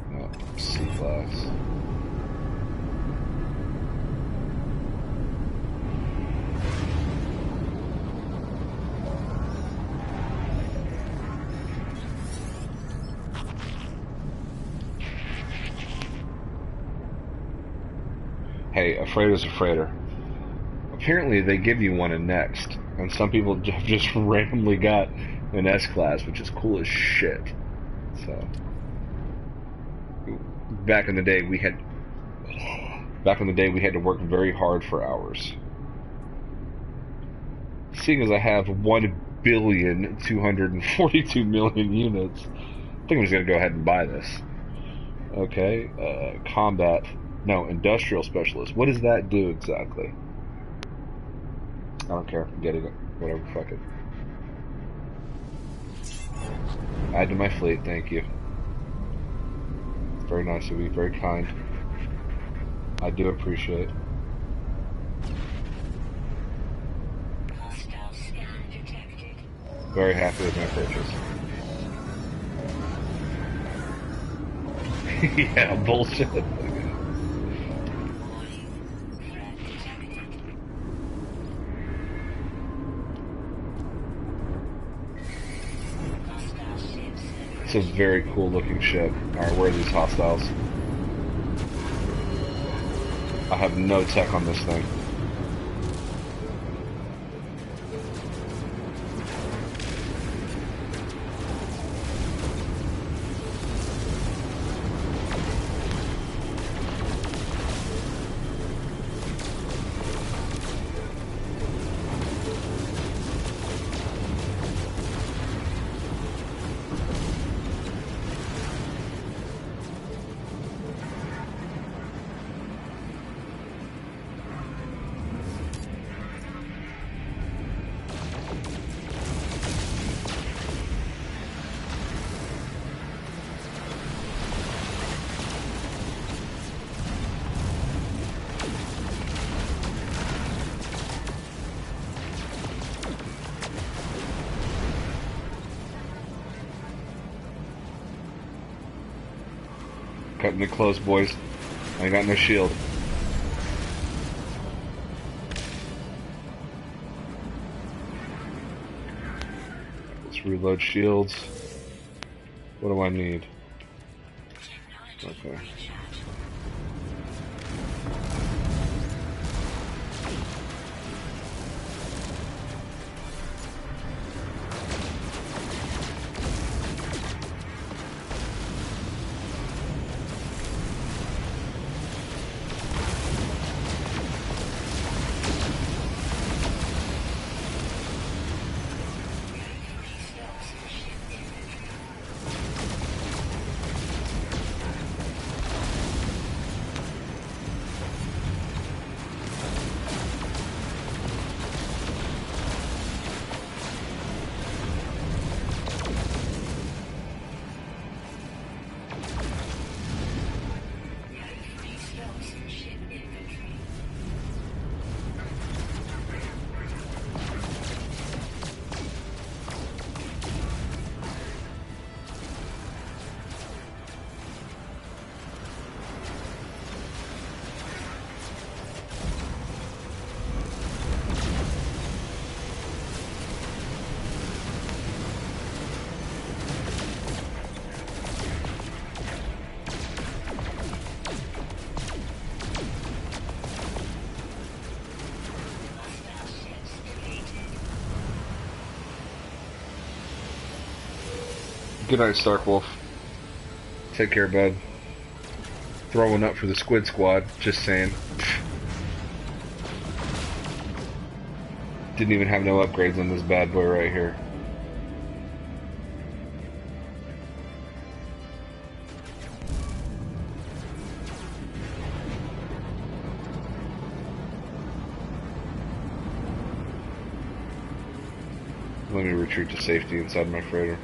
Speaker 1: No, C class. Hey, a freighter's a freighter. Apparently they give you one in Next, and some people have just randomly got an S-Class, which is cool as shit. So, back in the day we had to work very hard for hours. Seeing as I have 1,242,000,000 units, I think I'm just gonna go ahead and buy this. Okay, industrial specialist. What does that do exactly? I don't care. I'm getting it. Whatever. Fuck it. Add to my fleet. Thank you. Very nice of you. Very kind. I do appreciate it. Very happy with my purchase. Yeah, bullshit. It's a very cool looking ship. Alright, where are these hostiles? I have no tech on this thing. Cutting it close, boys. I ain't got no shield. Let's reload shields. What do I need? Okay. Good night, Starkwolf. Take care, bud. Throwing up for the Squid Squad, just saying. Didn't even have no upgrades on this bad boy right here. Let me retreat to safety inside my freighter.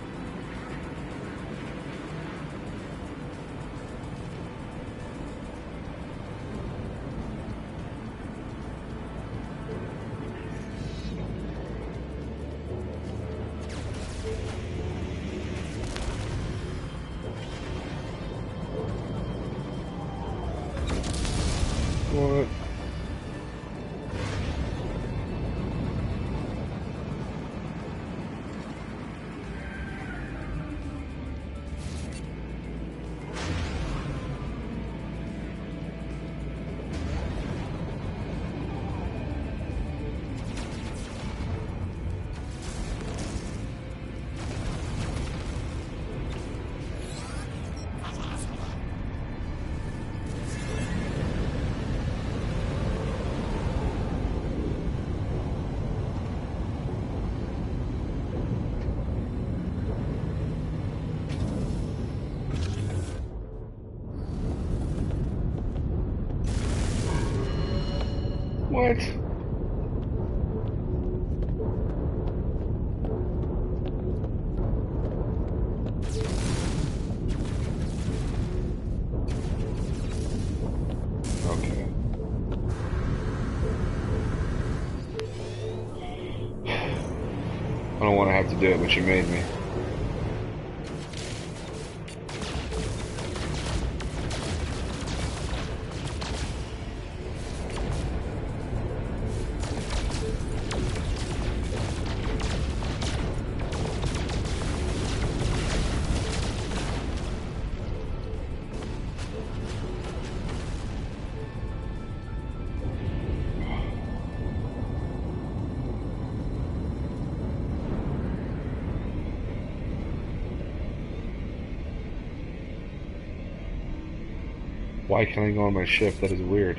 Speaker 1: What? What? Okay. I don't want to have to do it, but you made me. Why can't I go on my ship? That is weird.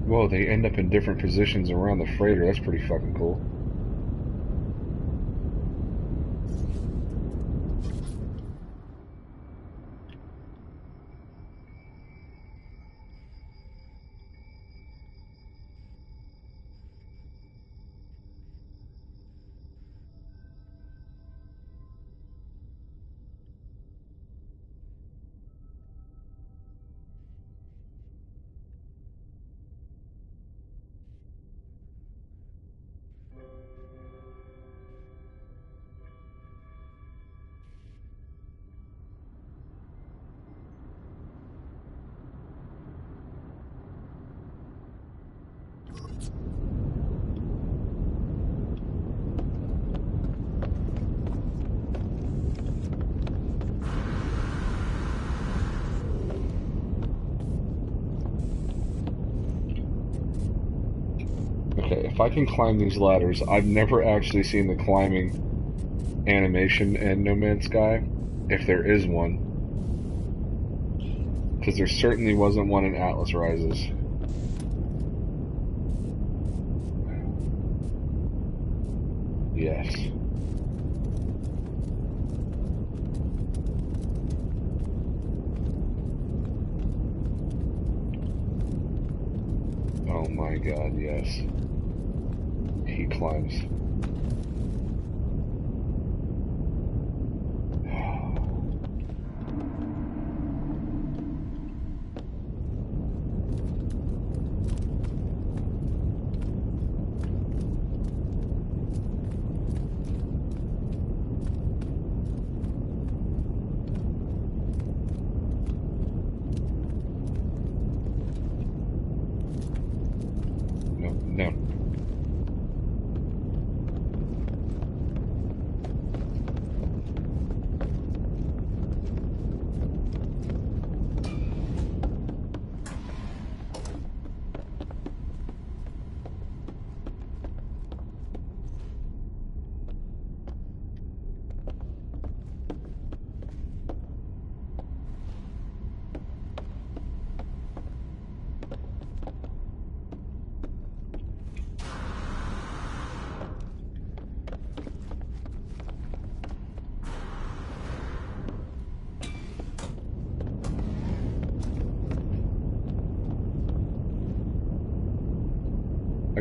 Speaker 1: Whoa, they end up in different positions around the freighter. That's pretty fucking cool. Okay, if I can climb these ladders, I've never actually seen the climbing animation in No Man's Sky, if there is one. Because there certainly wasn't one in Atlas Rises. Yes. Oh my god, yes. He climbs. No.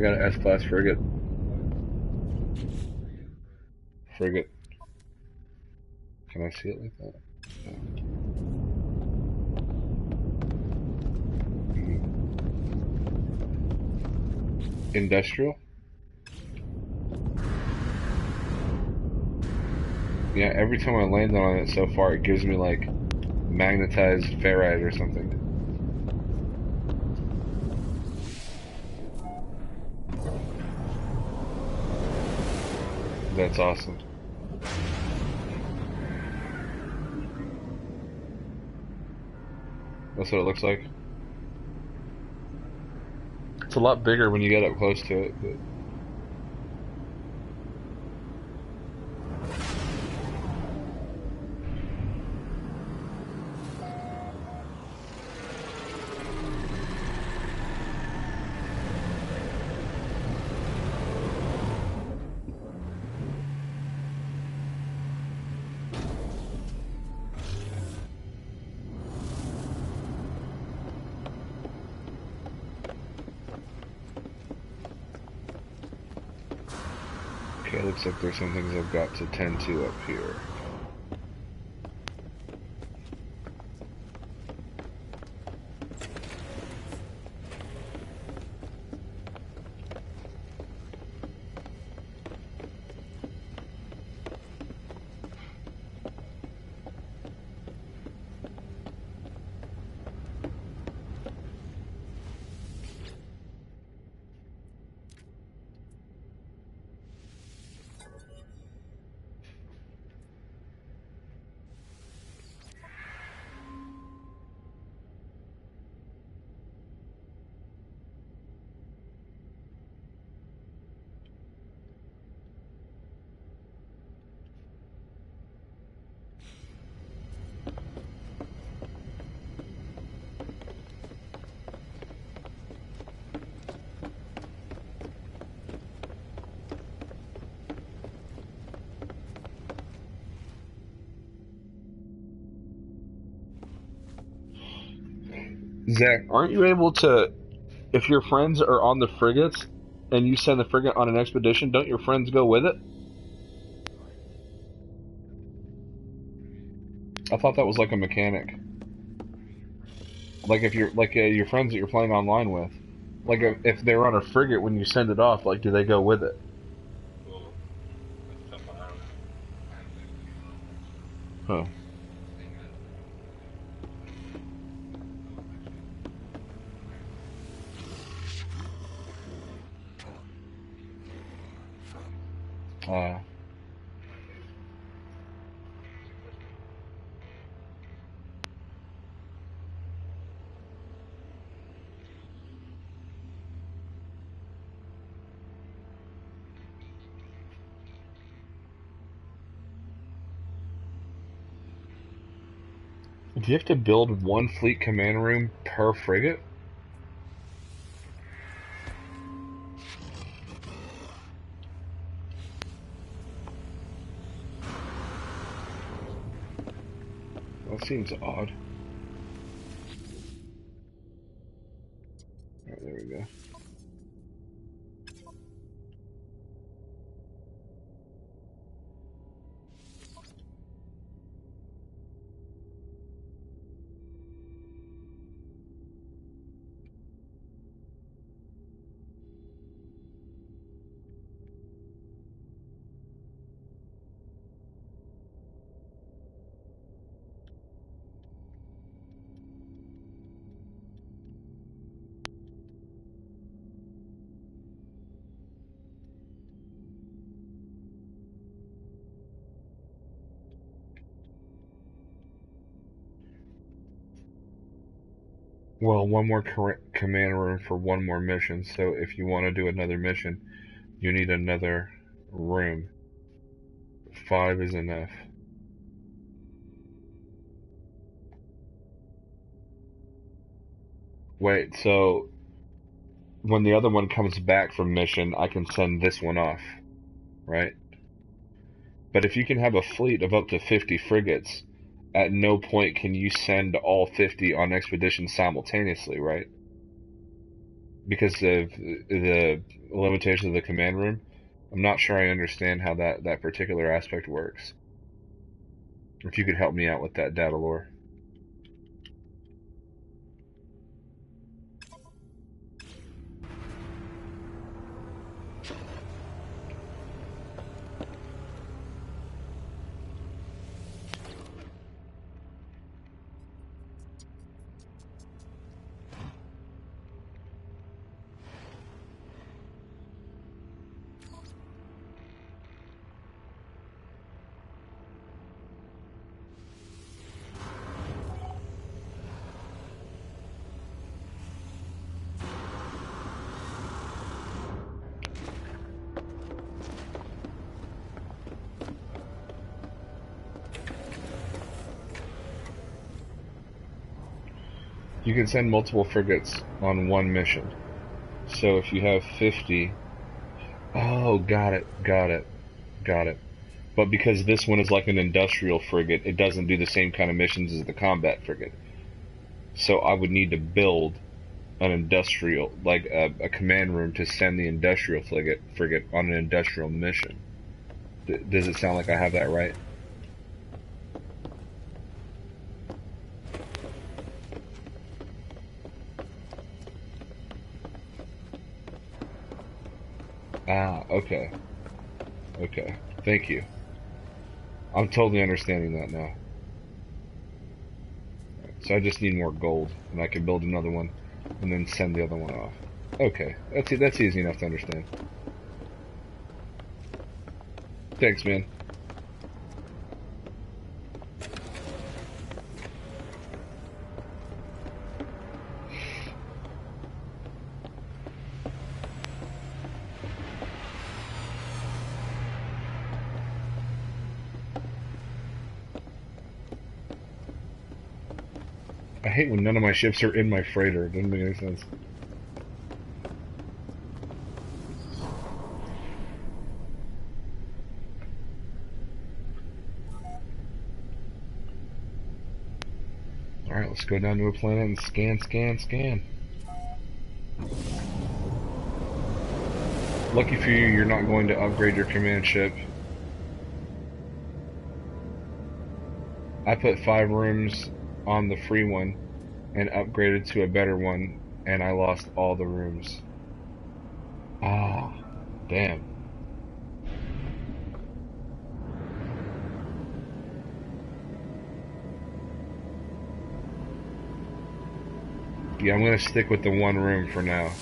Speaker 1: got an S-class frigate. Frigate. Can I see it like that? No. Industrial? Yeah, every time I land on it so far, it gives me like magnetized ferrite or something. That's awesome. That's what it looks like. It's a lot bigger when you get up close to it, but... Okay, looks like there's some things I've got to tend to up here. Zach, aren't you able to, if your friends are on the frigates and you send the frigate on an expedition, don't your friends go with it? I thought that was like a mechanic. Like if you're like your friends that you're playing online with, like if they're on a frigate when you send it off, like do they go with it? Huh. Uh, do you have to build one fleet command room per frigate? That seems odd. Alright, there we go. Well, one more command room for one more mission, so if you want to do another mission, you need another room. 5 is enough. Wait, so when the other one comes back from mission, I can send this one off, right? But if you can have a fleet of up to 50 frigates, at no point can you send all 50 on expeditions simultaneously, right? because of the limitations of the command room. I'm not sure I understand how that particular aspect works. If you could help me out with that data lore. You can send multiple frigates on one mission. So if you have 50... Oh, got it. But because this one is like an industrial frigate, it doesn't do the same kind of missions as the combat frigate. So I would need to build an industrial, like a command room to send the industrial frigate on an industrial mission. Does it sound like I have that right? Ah, okay. Okay. Thank you. I'm totally understanding that now. So I just need more gold, and I can build another one, and then send the other one off. Okay, that's easy enough to understand. Thanks, man. I hate when none of my ships are in my freighter. It doesn't make any sense. Alright, let's go down to a planet and scan. Lucky for you, you're not going to upgrade your command ship. I put 5 rooms on the free one and upgraded to a better one, and I lost all the rooms. Ah, damn. Yeah, I'm gonna stick with the 1 room for now.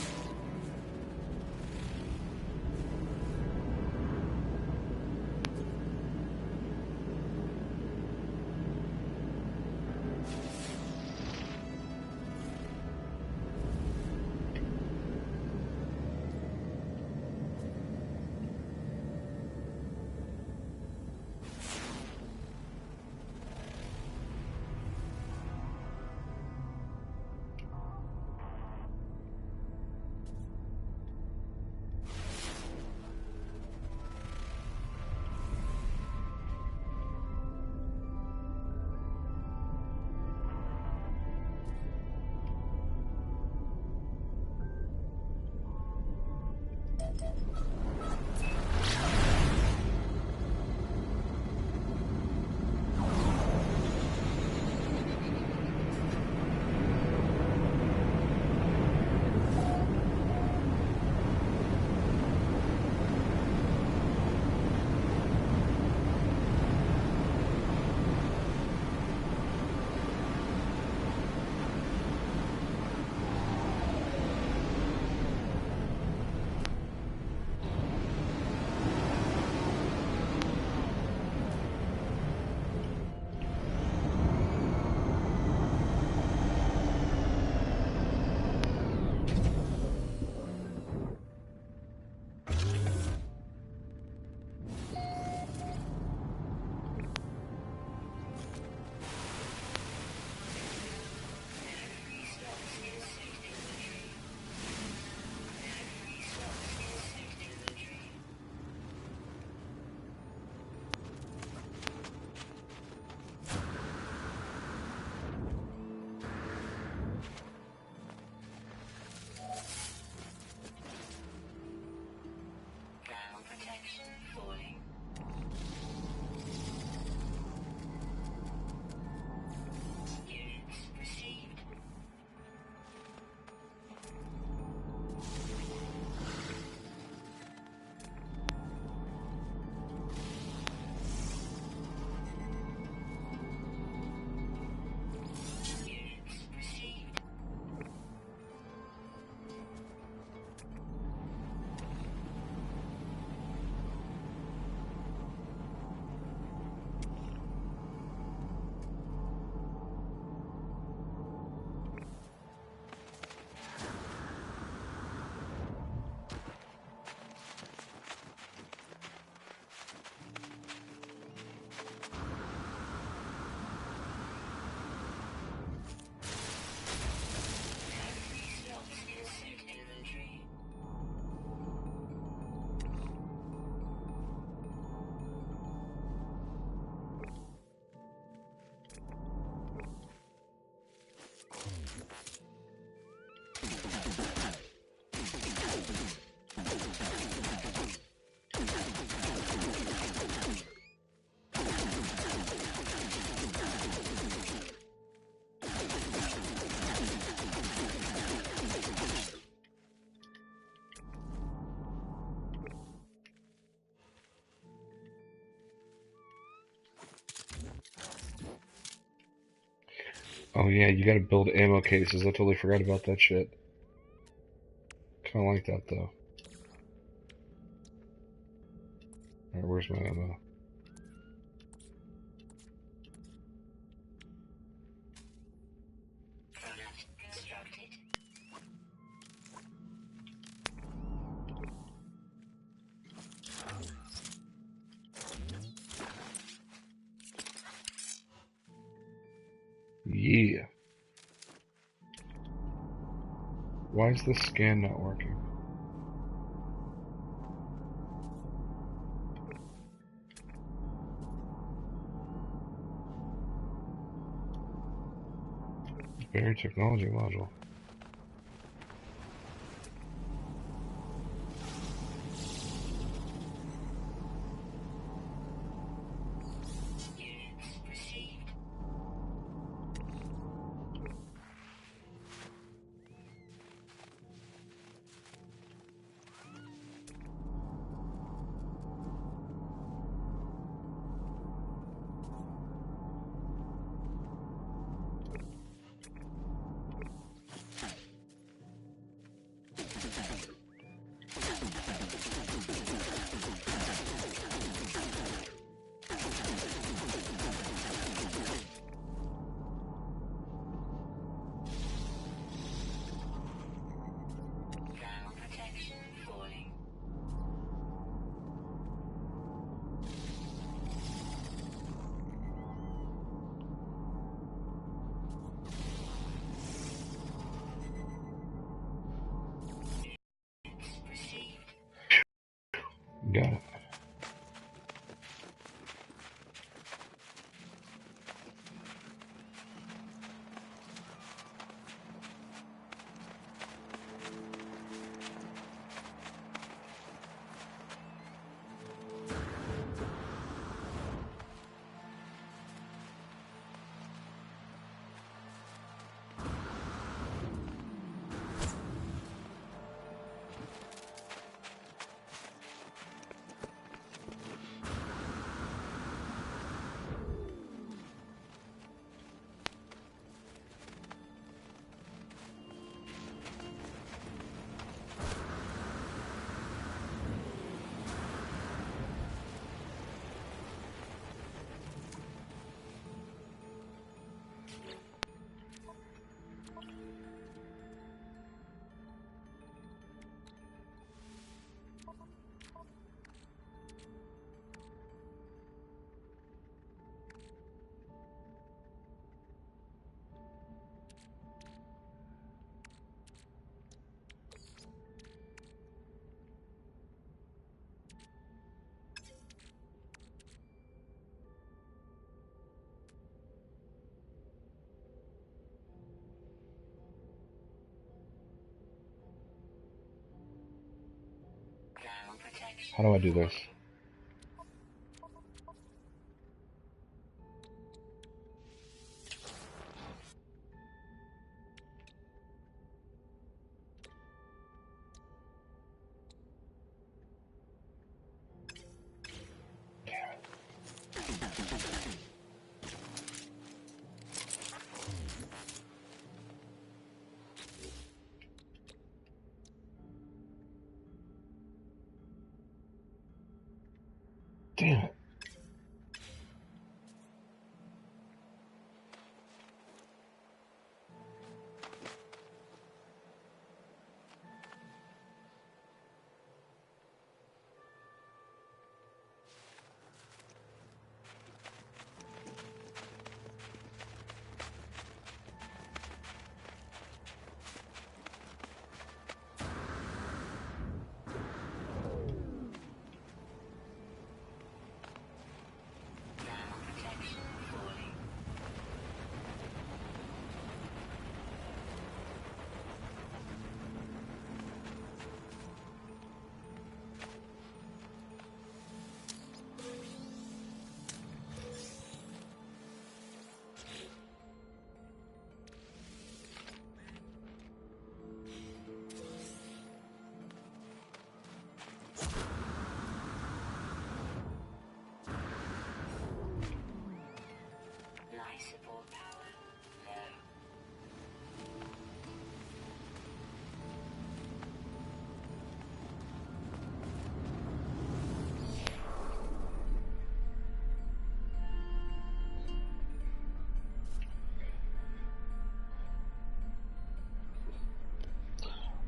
Speaker 1: Oh yeah, you gotta build ammo cases. I totally forgot about that shit. Kinda like that though. Alright, where's my ammo? Yeah. Why is this scan not working? Barrier technology module. Got it. How do I do this?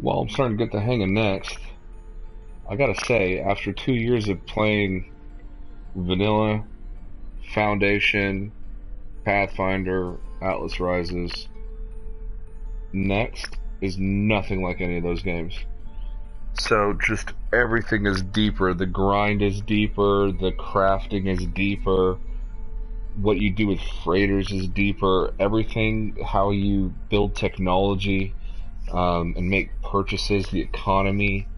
Speaker 1: Well, I'm starting to get the hang of Next. I gotta say, after 2 years of playing Vanilla, Foundation, Pathfinder, Atlas Rises, Next is nothing like any of those games. So just everything is deeper. The grind is deeper. The crafting is deeper. What you do with freighters is deeper. Everything, how you build technology and make purchases, the economy,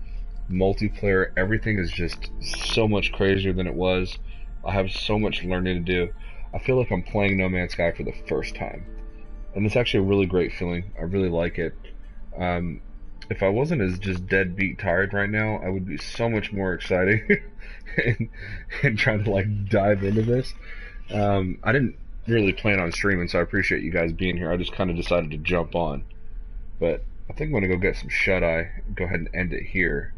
Speaker 1: multiplayer, everything is just so much crazier than it was. I have so much learning to do. I feel like I'm playing No Man's Sky for the first time. And it's actually a really great feeling. I really like it. If I wasn't as just deadbeat tired right now, I would be so much more excited and trying to like dive into this. I didn't really plan on streaming, so I appreciate you guys being here. I just kind of decided to jump on. But I think I'm going to go get some shut-eye. Go ahead and end it here.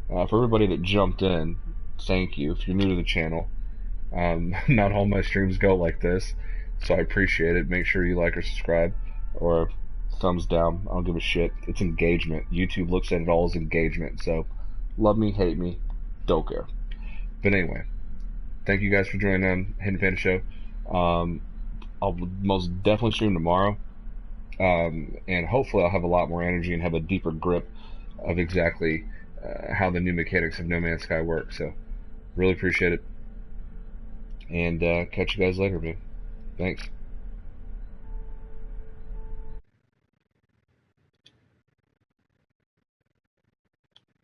Speaker 1: For everybody that jumped in, thank you. If you're new to the channel, not all my streams go like this, so I appreciate it. Make sure you like or subscribe, or thumbs down. I don't give a shit. It's engagement. YouTube looks at it all as engagement, so love me, hate me, don't care. But anyway, thank you guys for joining Hidden Panda Show. I'll most definitely stream tomorrow, and hopefully I'll have a lot more energy and have a deeper grip of exactly how the new mechanics of No Man's Sky work. So really appreciate it, and catch you guys later, man. Thanks.